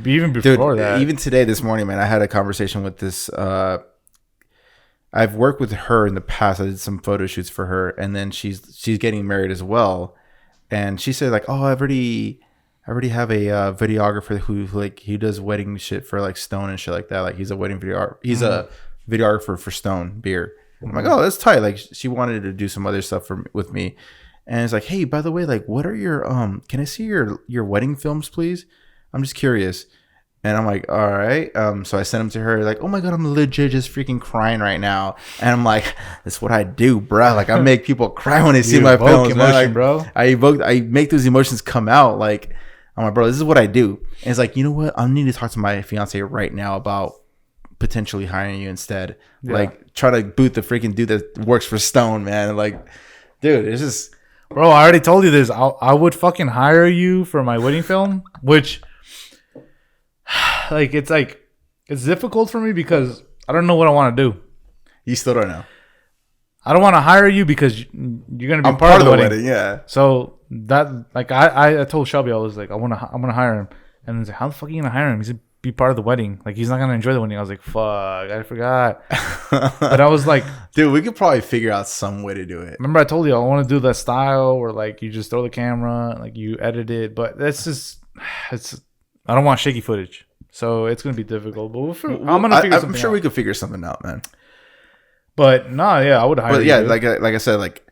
Even before dude, that, even today, this morning, man, I had a conversation with this. I've worked with her in the past. I did some photo shoots for her, and then she's getting married as well. And she said like, "Oh, I already have a videographer who like he does wedding shit for like Stone and shit like that. Like he's a wedding videographer. He's a videographer for Stone Beer." I'm like, "Oh, that's tight." Like she wanted to do some other stuff with me, and it's like, "Hey, by the way, like, what are your Can I see your wedding films, please? I'm just curious." And I'm like, all right. So I sent them to her, like, oh my God, I'm legit just freaking crying right now. And I'm like, that's what I do, bro. Like, I make people cry when they see my films, emotion, man. Like, bro. I make those emotions come out. Like, I'm like, bro, this is what I do. And it's like, you know what? I need to talk to my fiance right now about potentially hiring you instead. Yeah. Like, try to boot the freaking dude that works for Stone, man. Like, dude, it's just. Bro, I already told you this. I would fucking hire you for my wedding film, which. It's difficult for me because I don't know what I want to do. You still don't know. I don't want to hire you because you're gonna be I'm part of the wedding. Yeah. So that like I told Shelby, I was like I'm gonna hire him, and he's like, how the fuck are you gonna hire him? He's gonna be part of the wedding. Like he's not gonna enjoy the wedding. I was like, fuck, I forgot. But I was like, dude, we could probably figure out some way to do it. Remember I told you I want to do that style where like you just throw the camera, like you edit it, but that's just I don't want shaky footage. So it's gonna be difficult, but I'm gonna figure something out. I'm sure we could figure something out, man. But no, yeah, I would hire. But yeah, you, like I said, like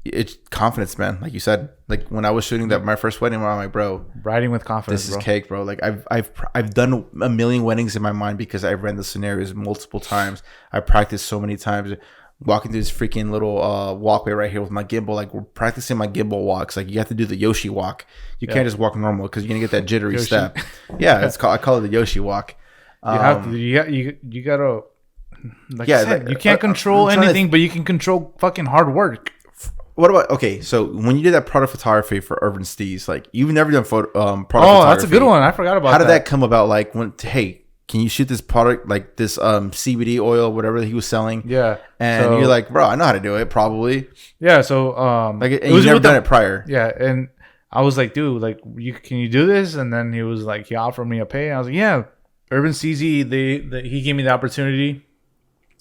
it's confidence, man. Like you said, like when I was shooting my first wedding, I'm like, bro, riding with confidence. This is cake, bro. Like I've done a million weddings in my mind because I've read the scenarios multiple times. I practiced so many times. Walking through this freaking little walkway right here with my gimbal, like we're practicing my gimbal walks. Like you have to do the Yoshi walk. You can't just walk normal because you're gonna get that jittery Yoshi. step. Yeah, I call it the Yoshi walk. You have to. You gotta. Like I said, you can't control anything, but you can control fucking hard work. What about so when you did that product photography for Urban Steez, like you've never done product photography. Oh, that's a good one. I forgot about that. How did that come about? Like hey, can you shoot this product, like this CBD oil, whatever he was selling? Yeah. And you're like, bro, I know how to do it, probably. Yeah. So like, and you've never done it prior. Yeah, and I was like, dude, like, can you do this? And then he was like, he offered me a pay. And I was like, yeah. Urban CZ, he gave me the opportunity,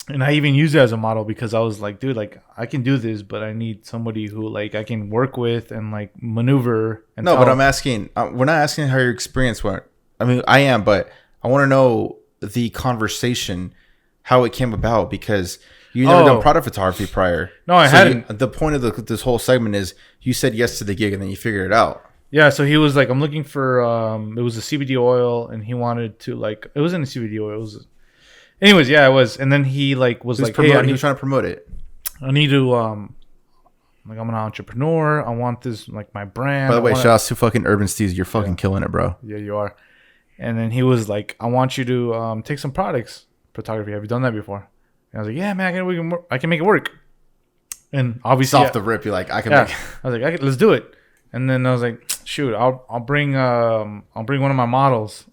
and I even used it as a model because I was like, dude, like, I can do this, but I need somebody who like I can work with and like maneuver. And no, but I'm asking. We're not asking how your experience went. I mean, I am, but I want to know the conversation, how it came about, because you never done product photography prior. No, I hadn't. The point of this whole segment is you said yes to the gig and then you figured it out. Yeah, so he was like, I'm looking for it was a CBD oil, and he wanted to like it wasn't a CBD oil. It was, anyways, yeah, it was. And then he like was like, hey, he was trying to promote it. I need to like I'm an entrepreneur. I want this like my brand. By the way, shout out to fucking Urban Steez. You're fucking killing it, bro. Yeah, you are. And then he was like, I want you to take some products photography. Have you done that before? And I was like, yeah, man, I can make it work. And obviously, off the rip, you're like, I can make it. I was like, let's do it. And then I was like, shoot, I'll bring one of my models.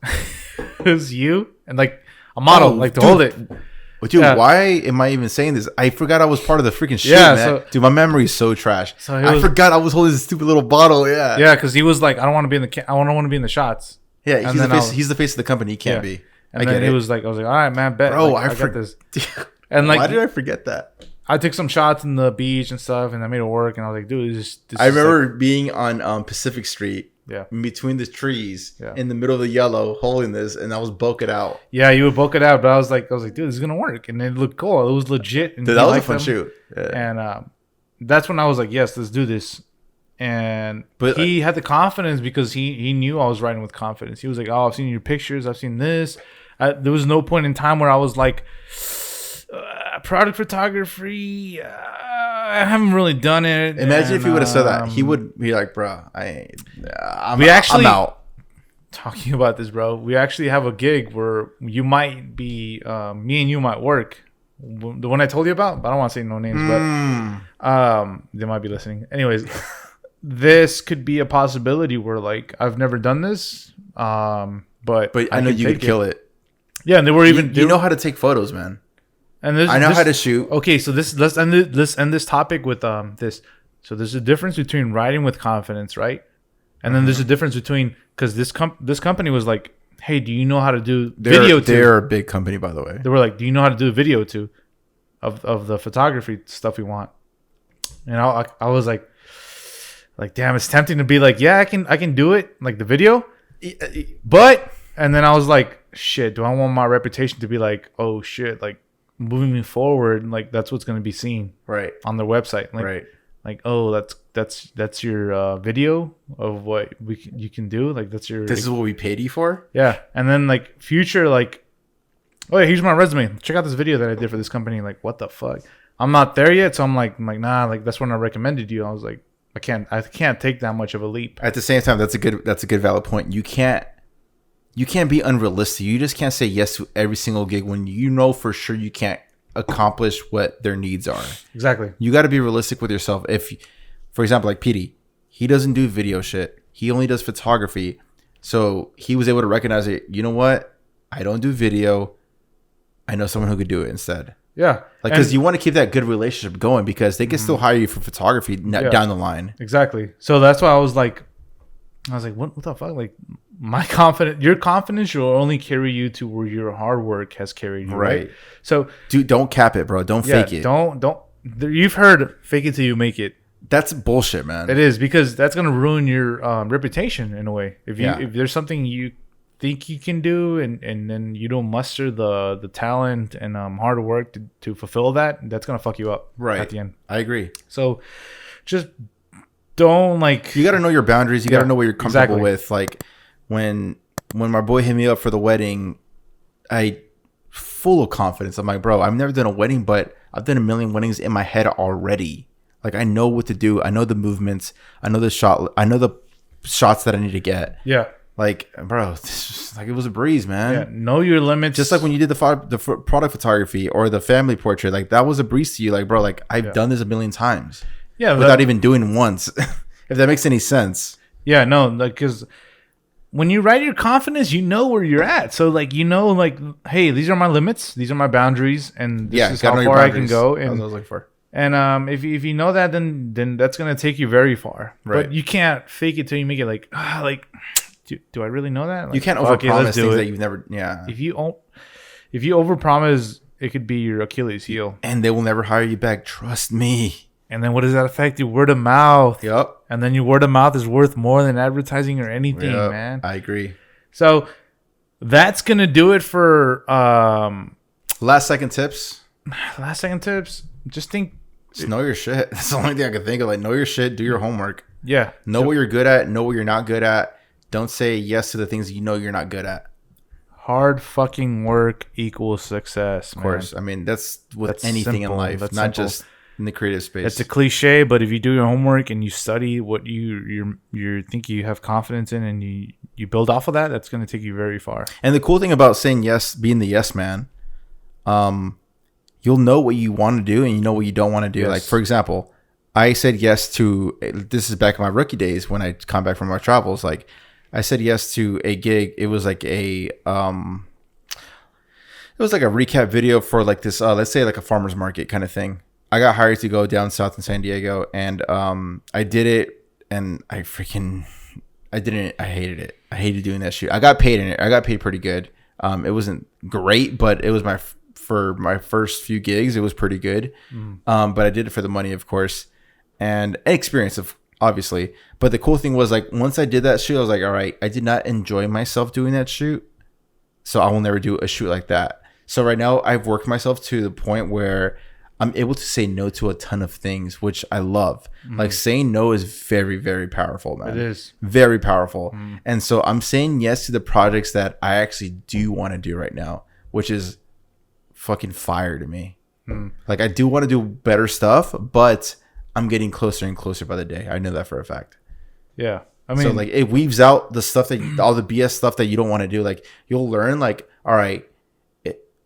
It was you and like a model, like to hold it. But dude, why am I even saying this? I forgot I was part of the freaking shoot, man. Dude, my memory is so trash. So I forgot I was holding this stupid little bottle. Yeah. Yeah, because he was like, I don't want to be in I don't want to be in the shots. Yeah, he's the face of the company. He can't be. And then he was like, I was like, all right, man, bet. Bro, like, I got this. And like, why did I forget that? I took some shots in the beach and stuff, and I made it work. And I was like, dude, this I remember being on Pacific Street. Yeah. In between the trees, in the middle of the yellow, holding this, and I was bulk it out. Yeah, you would bulk it out, but I was like, dude, this is gonna work, and it looked cool. It was legit. And dude, that was a fun shoot. Yeah. And that's when I was like, yes, let's do this. And he had the confidence because he knew I was writing with confidence. He was like, oh, I've seen your pictures, I've seen this. There was no point in time where I was like, product photography. I haven't really done it. Imagine if he would have said that. He would be like, bro, I'm out. Talking about this, bro. We actually have a gig where you might be, me and you might work. The one I told you about, but I don't want to say no names, but they might be listening. Anyways, this could be a possibility where like I've never done this, but I know you could kill it. Yeah, and they were even you know how to take photos, man. And I know how to shoot. Okay, so let's end this topic with this. So there's a difference between writing with confidence, right? And then there's a difference between, because this company was like, hey, do you know how to do video too? They're a big company, by the way. They were like, do you know how to do video too of the photography stuff we want? And I was like, damn, it's tempting to be like, yeah, I can do it, like the video. But, and then I was like, shit, do I want my reputation to be like, oh shit, like moving me forward, like that's what's going to be seen right on their website. Like, right. Like, oh, that's your video of what you can do. Like, that's your. This is what we paid you for. Yeah, and then like future, like, oh yeah, here's my resume. Check out this video that I did for this company. Like, what the fuck? I'm not there yet, so I'm like nah. Like, that's when I recommended you. I was like, I can't take that much of a leap. At the same time, that's a good valid point. You can't be unrealistic. You just can't say yes to every single gig when you know for sure you can't accomplish what their needs are. Exactly. You got to be realistic with yourself. If, for example, like Petey, he doesn't do video shit. He only does photography. So he was able to recognize it. You know what? I don't do video. I know someone who could do it instead. Yeah. Like, because you want to keep that good relationship going, because they can still hire you for photography down the line. Exactly. So that's why I was like, what the fuck? Like, your confidence will only carry you to where your hard work has carried you. Right. So, dude, don't cap it, bro. Don't fake it. Don't. You've heard fake it till you make it. That's bullshit, man. It is, because that's gonna ruin your reputation in a way. If there's something you think you can do and then you don't muster the talent and hard work to fulfill that, that's gonna fuck you up at the end. I agree. So just don't, like, you got to know your boundaries. You got to know what you're comfortable with. Like when my boy hit me up for the wedding, I full of confidence. I'm like, bro, I've never done a wedding, but I've done a million weddings in my head already. Like, I know what to do. I know the movements. I know the shots that I need to get. Yeah. Like, bro, like, it was a breeze, man. Yeah. Know your limits. Just like when you did the product photography or the family portrait, like that was a breeze to you. Like, bro, like I've done this a million times. Yeah. Without even doing it once. If that makes any sense. Yeah, no, like, because when you write your confidence, you know where you're at. So, like, you know, like, hey, these are my limits. These are my boundaries. And this is how far I can go. And, that's what I was looking for. And if you know that, then that's going to take you very far. Right. But you can't fake it till you make it. Like, do I really know that? Like, you can't overpromise things that you've never. Yeah. If you overpromise, it could be your Achilles heel. And they will never hire you back. Trust me. And then what does that affect? Your word of mouth. Yep. And then your word of mouth is worth more than advertising or anything, man. I agree. So that's going to do it for last second tips. Just think. Just know your shit. That's the only thing I can think of. Like, know your shit. Do your homework. Yeah. Know what you're good at. Know what you're not good at. Don't say yes to the things you know you're not good at. Hard fucking work equals success, Of course. Man. I mean, that's anything in life. That's not just in the creative space. It's a cliche, but if you do your homework and you study what you think you have confidence in, and you build off of that, that's going to take you very far. And the cool thing about saying yes, being the yes man, you'll know what you want to do and you know what you don't want to do. Yes. Like, for example, I said yes to, this is back in my rookie days when I come back from my travels. Like, I said yes to a gig. It was like a recap video for like this, let's say like a farmer's market kind of thing. I got hired to go down south in San Diego, and I did it, and I hated it. I hated doing that shoot. I got paid in it. I got paid pretty good. It wasn't great, but it was for my first few gigs, it was pretty good. But I did it for the money, of course, and experience, obviously. But the cool thing was, like, once I did that shoot, I was like, all right, I did not enjoy myself doing that shoot, so I will never do a shoot like that. So right now, I've worked myself to the point where I'm able to say no to a ton of things, which I love. Like, saying no is very, very powerful, man. It is. Very powerful. And so I'm saying yes to the projects that I actually do want to do right now, which is fucking fire to me. Like, I do want to do better stuff, but I'm getting closer and closer by the day. I know that for a fact. Yeah. I mean, so, like, it weaves out the stuff that, all the BS stuff that you don't want to do. Like, you'll learn, like, all right,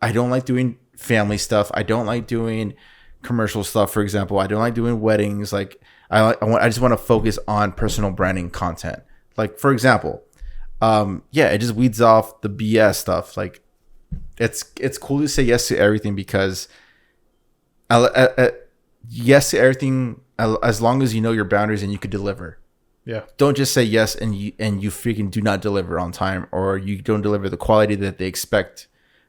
I don't like doing family stuff. I don't like doing commercial stuff. For example, I don't like doing weddings. Like I just want to focus on personal branding content. Like for example, it just weeds off the BS stuff. Like it's cool to say yes to everything because yes to everything as long as you know your boundaries and you could deliver. Yeah. Don't just say yes and you freaking do not deliver on time, or you don't deliver the quality that they expect,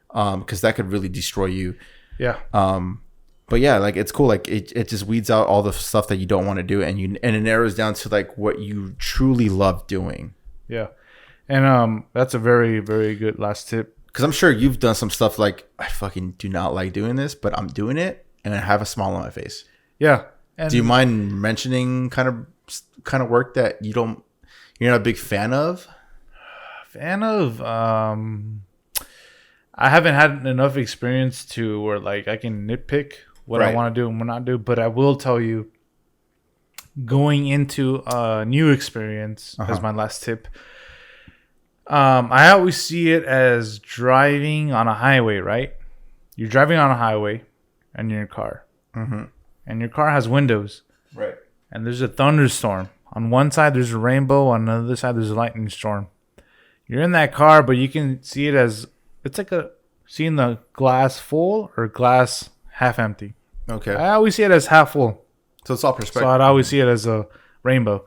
because that could really destroy you. Yeah. But yeah, like it's cool. Like it just weeds out all the stuff that you don't want to do, and it narrows down to like what you truly love doing. Yeah. And that's a very, very good last tip. Because I'm sure you've done some stuff like, I fucking do not like doing this, but I'm doing it and I have a smile on my face. Yeah. And do you mind mentioning kind of work that you're not a big fan of? I haven't had enough experience to where like I can nitpick what I want to do and what not do, but I will tell you, going into a new experience as my last tip. I always see it as driving on a highway, right? You're driving on a highway and you're in your car. Mm-hmm. And your car has windows. Right. And there's a thunderstorm. On one side, there's a rainbow. On the other side, there's a lightning storm. You're in that car, but you can see it as, it's like seeing the glass full or glass half empty. Okay. I always see it as half full. So it's all perspective. So I'd always see it as a rainbow.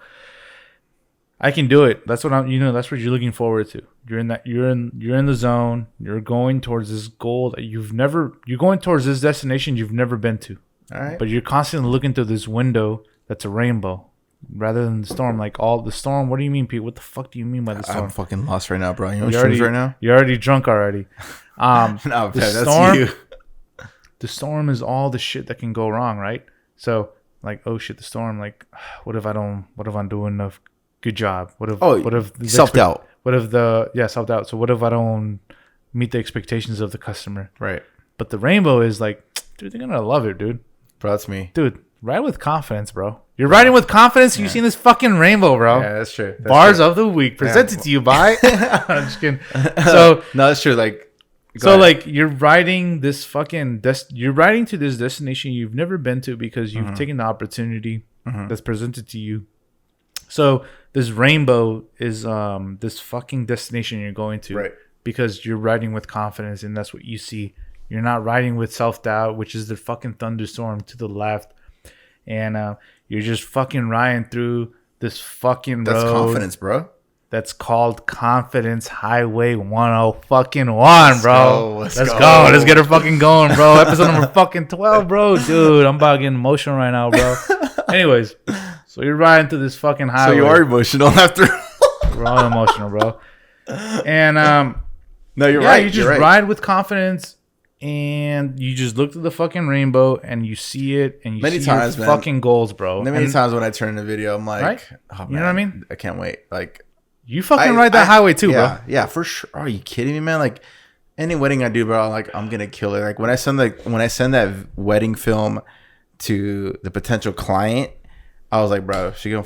I can do it. That's what that's what you're looking forward to. You're in the zone. You're going towards this goal that you're going towards this destination you've never been to. All right. But you're constantly looking through this window that's a rainbow rather than the storm. Like all the storm. What do you mean, Pete? What the fuck do you mean by the storm? I'm fucking lost right now, bro. You know what right now? You're already drunk already. No, that's storm, you. The storm is all the shit that can go wrong, right? So like, oh shit, the storm. Like, what if I'm doing enough? Good job. What if self-doubt? Self-doubt. So what if I don't meet the expectations of the customer? Right. But the rainbow is like, dude, they're gonna love it, dude. Bro, that's me. Dude, ride with confidence, bro. You're riding with confidence. You've seen this fucking rainbow, bro. Yeah, that's true. Bars of the week presented to you by. I'm just kidding. So no, that's true. Like, like you're riding this fucking you're riding to this destination you've never been to because you've taken the opportunity that's presented to you. So this rainbow is this fucking destination you're going to, right? Because you're riding with confidence, and that's what you see. You're not riding with self-doubt, which is the fucking thunderstorm to the left, and you're just fucking riding through this fucking road. That's confidence, bro. That's called Confidence Highway 101, bro. Let's go. Let's get her fucking going, bro. Episode number fucking 12, bro. Dude, I'm about getting emotional right now, bro. Anyways, so you're riding through this fucking highway. So you are emotional after. We're all emotional, bro. And no, you're right. You just ride with confidence, and you just look through the fucking rainbow, and you see it, and you many see times, your man. fucking goals, bro. Many times when I turn in the video, I'm like, right? Oh, man, you know what I mean? I can't wait. Like, you fucking ride that highway too, bro. Yeah, for sure. Are you kidding me, man? Like, any wedding I do, bro, I'm gonna kill it. Like when I send that wedding film to the potential client, I was like, bro, she gonna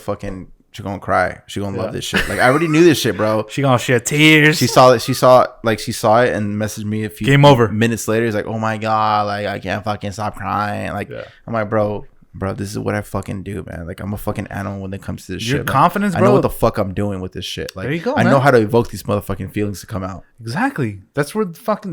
cry. She gonna love this shit. Like I already knew this shit, bro. She gonna shed tears. She saw it and messaged me a few Game over. minutes later. He's like, oh my god, like I can't fucking stop crying. Like I'm like, bro, this is what I fucking do, man. Like I'm a fucking animal when it comes to this shit. Your confidence, bro. I know what the fuck I'm doing with this shit. Like there you go, I know how to evoke these motherfucking feelings to come out. Exactly. That's where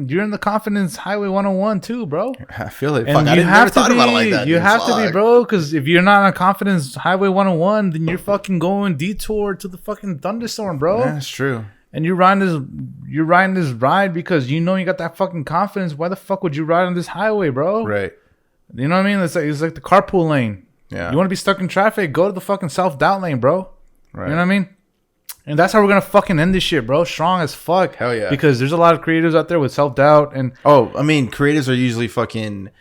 you're in the Confidence Highway 101 too, bro. I feel it. And fuck, I never thought about it like that. You have to be, bro, because if you're not on Confidence Highway 101, then you're fucking going detour to the fucking thunderstorm, bro. Yeah, that's true. And you're riding this ride because you know you got that fucking confidence. Why the fuck would you ride on this highway, bro? Right. You know what I mean? It's like the carpool lane. Yeah. You want to be stuck in traffic? Go to the fucking self-doubt lane, bro. Right. You know what I mean? And that's how we're gonna fucking end this shit, bro. Strong as fuck. Hell yeah. Because there's a lot of creatives out there with self-doubt and I mean, creatives are usually fucking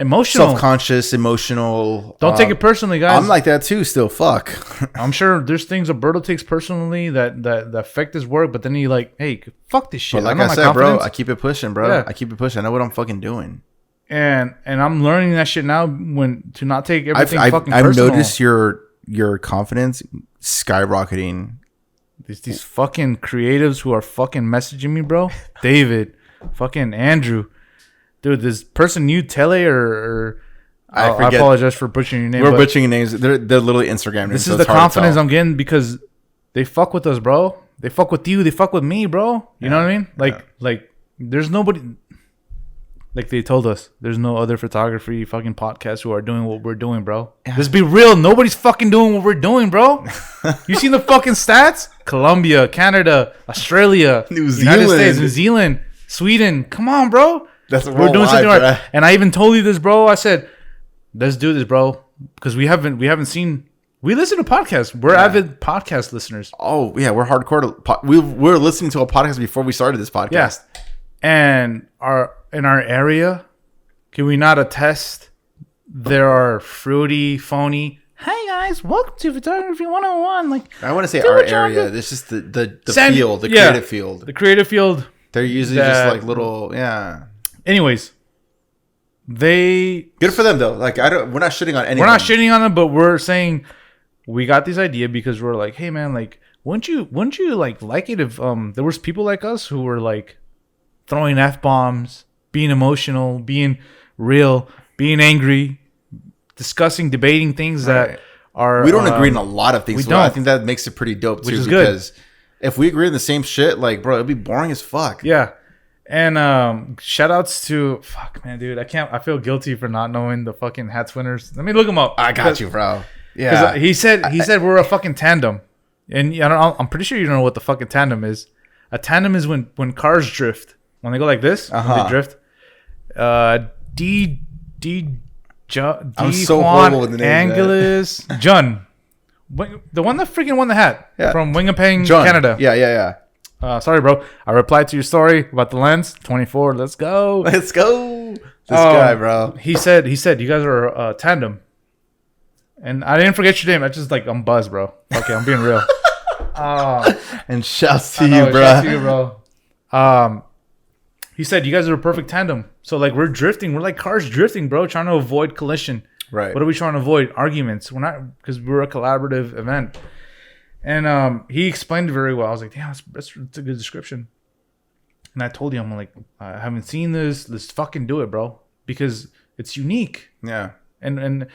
emotional, self-conscious, emotional. Don't take it personally, guys. I'm like that too. Still, fuck. I'm sure there's things Alberto takes personally that affect his work, but then he like, hey, fuck this shit. But like I said, bro, I keep it pushing, bro. Yeah. I keep it pushing. I know what I'm fucking doing. And I'm learning that shit now to not take everything fucking personal. I've noticed your confidence skyrocketing. These fucking creatives who are fucking messaging me, bro. David, fucking Andrew, dude. This person you Tele or I forget. apologize for butchering your name. We're butchering names. They're literally Instagram names. This so is it's the hard to confidence tell. I'm getting because they fuck with us, bro. They fuck with you. They fuck with me, bro. You know what I mean? Like there's nobody. Like they told us, there's no other photography fucking podcasts who are doing what we're doing, bro. Let's be real. Nobody's fucking doing what we're doing, bro. You seen the fucking stats? Colombia, Canada, Australia, New United Zealand. States, New Zealand, Sweden. Come on, bro. That's We're doing worldwide, something right. bruh. And I even told you this, bro. I said, let's do this, bro. Because we haven't seen. We listen to podcasts. We're avid podcast listeners. Oh yeah, we're hardcore. We were listening to a podcast before we started this podcast. Yeah. And in our area, can we not attest there are fruity, phony, hey guys, welcome to Photography 101. Like, I want to say do our what you wanna area. do. This is the Send- field, the yeah. creative field. The creative field. They're usually that- just like little, yeah. Anyways, they. Good for them though. Like we're not shitting on anyone. We're not shitting on them, but we're saying we got this idea because we're like, hey man, like, wouldn't you like it if there was people like us who were like throwing F-bombs, being emotional, being real, being angry, discussing, debating things that Right. are We don't agree on a lot of things. we So I don't. think that makes it pretty dope too. Which is good. Because if we agree on the same shit, like bro, it'd be boring as fuck. Yeah. And shout outs to man, dude. I feel guilty for not knowing the fucking hats winners. Let me look them up. I got you, bro. Because Yeah. he said we're a fucking tandem. And I don't know, I'm pretty sure you don't know what the fucking tandem is. A tandem is when cars drift. When they go like this, when they drift. I'm so horrible with the names, man. Angeles Jun. The one that freaking won the hat from Wingapeng, John. Canada. Yeah. Sorry, bro. I replied to your story about the lens. 24. Let's go. Let's go. This guy, bro. He said you guys are a tandem. And I didn't forget your name. I just I'm buzzed, bro. Okay, I'm being real. And shouts to I know, you, bro. shout out to you, bro. He said you guys are a perfect tandem. So like we're drifting. We're like cars drifting, bro, trying to avoid collision. Right. What are we trying to avoid? Arguments. We're not, because we're a collaborative event. And he explained it very well. I was like, damn, that's a good description. And I told him, I'm like, I haven't seen this. Let's fucking do it, bro. Because it's unique. Yeah. And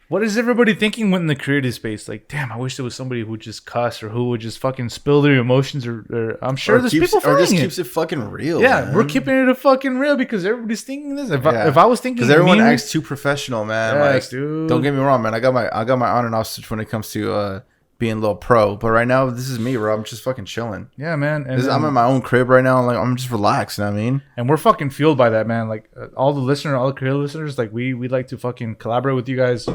what is everybody thinking when in the creative space? Like, damn, I wish there was somebody who would just cuss or who would just fucking spill their emotions. Or I'm sure there's people or just feeling keeps it fucking real. Yeah, man. we're keeping it a fucking real because everybody's thinking this. If I was thinking, because everyone me- acts too professional, man. Yes, like, dude. don't get me wrong, man. I got my on and off switch when it comes to being a little pro. But right now, this is me, bro. I'm just fucking chilling. Yeah, man. And I'm in my own crib right now. I'm just relaxed. You know what I mean? And we're fucking fueled by that, man. Like all the creative listeners, like we like to fucking collaborate with you guys.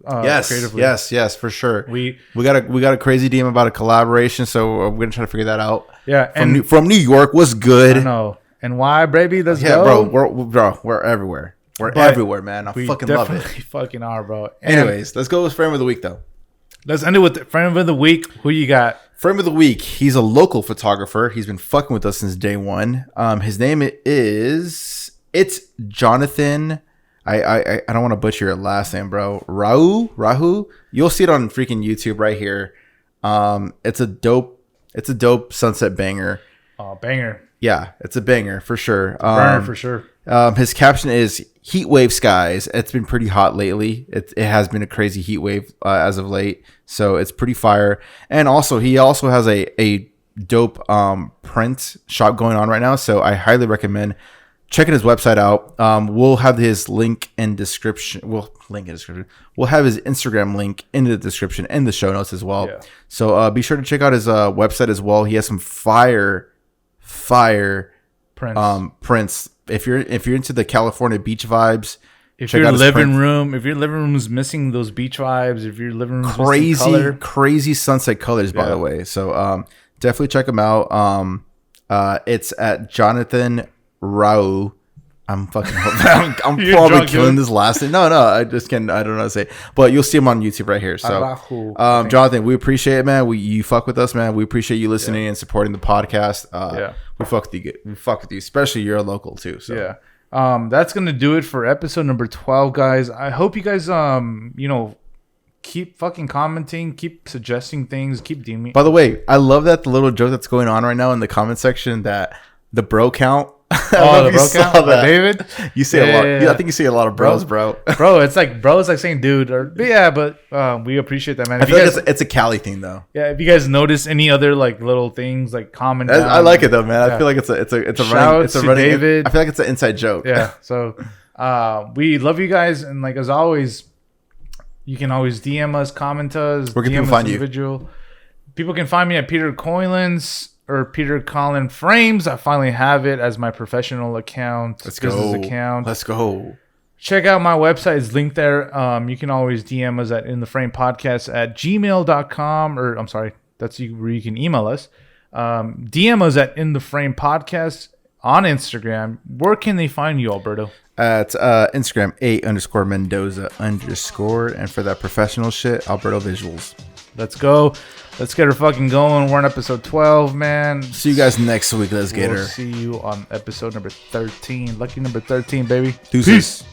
Creatively. Yes, for sure. We got a crazy DM about a collaboration, so we're gonna try to figure that out. Yeah, From New York, what's good? I know. And why, baby? Let's Yeah, go. we're everywhere. We're But everywhere, man. I we fucking love definitely it. fucking are, bro. And Anyways, let's go with frame of the week, though. let's end it with the friend of the week. Who you got? Frame of the week. He's a local photographer. He's been fucking with us since day one. His name it's Jonathan. I don't want to butcher your last name, bro. Rahu. You'll see it on freaking YouTube right here. It's a dope sunset banger. Oh, banger. Yeah, it's a banger for sure. Burner for sure. His caption is "Heat wave skies." It's been pretty hot lately. It has been a crazy heat wave as of late, so it's pretty fire. And also, he also has a dope print shop going on right now. So I highly recommend checking his website out. We'll have his link in description. We'll have his Instagram link in the description and the show notes as well. Yeah. So be sure to check out his website as well. He has some fire prints. If you're into the California beach vibes, If check your out his living print. room is missing those beach vibes, if your living room is missing color, crazy sunset colors, by Yeah. the way. So definitely check him out. It's at Jonathan Rao. I'm fucking I'm You're probably drunk, killing dude. this last name. No, I just can't. I don't know how to say it. But you'll see him on YouTube right here. So Arahu, I think. Jonathan, we appreciate it, man. You fuck with us, man. We appreciate you listening and supporting the podcast. Yeah. We fuck with you. We fuck with you, especially you're a local too. So yeah. That's gonna do it for episode number 12, guys. I hope you guys keep fucking commenting, keep suggesting things, keep DMing. By the way, I love that the little joke that's going on right now in the comment section that the bro count Oh, the bro count? David? You see a lot. Yeah, I think you see a lot of bros, bro. Bro, it's like saying dude. But we appreciate that, man. I feel like it's a Cali thing, though. Yeah, if you guys notice any other like little things, like comment down. I like it though, man. I feel like it's a running David. I feel like it's an inside joke. Yeah. So we love you guys, and like as always, you can always DM us, comment us. Where can people find you? People can find me at Peter Coylins or Peter Colin Frames. I finally have it as my professional account. Business account. Let's go. Check out my website. It's linked there. You can always DM us at intheframepodcast at gmail.com, or I'm sorry, that's where you can email us. DM us at intheframepodcast on Instagram. Where can they find you, Alberto? At Instagram, @Mendoza_. And for that professional shit, Alberto Visuals. Let's go. Let's get her fucking going. We're on episode 12, man. See you guys next week. Let's get her. See you on episode number 13. Lucky number 13, baby. Deuces. Peace.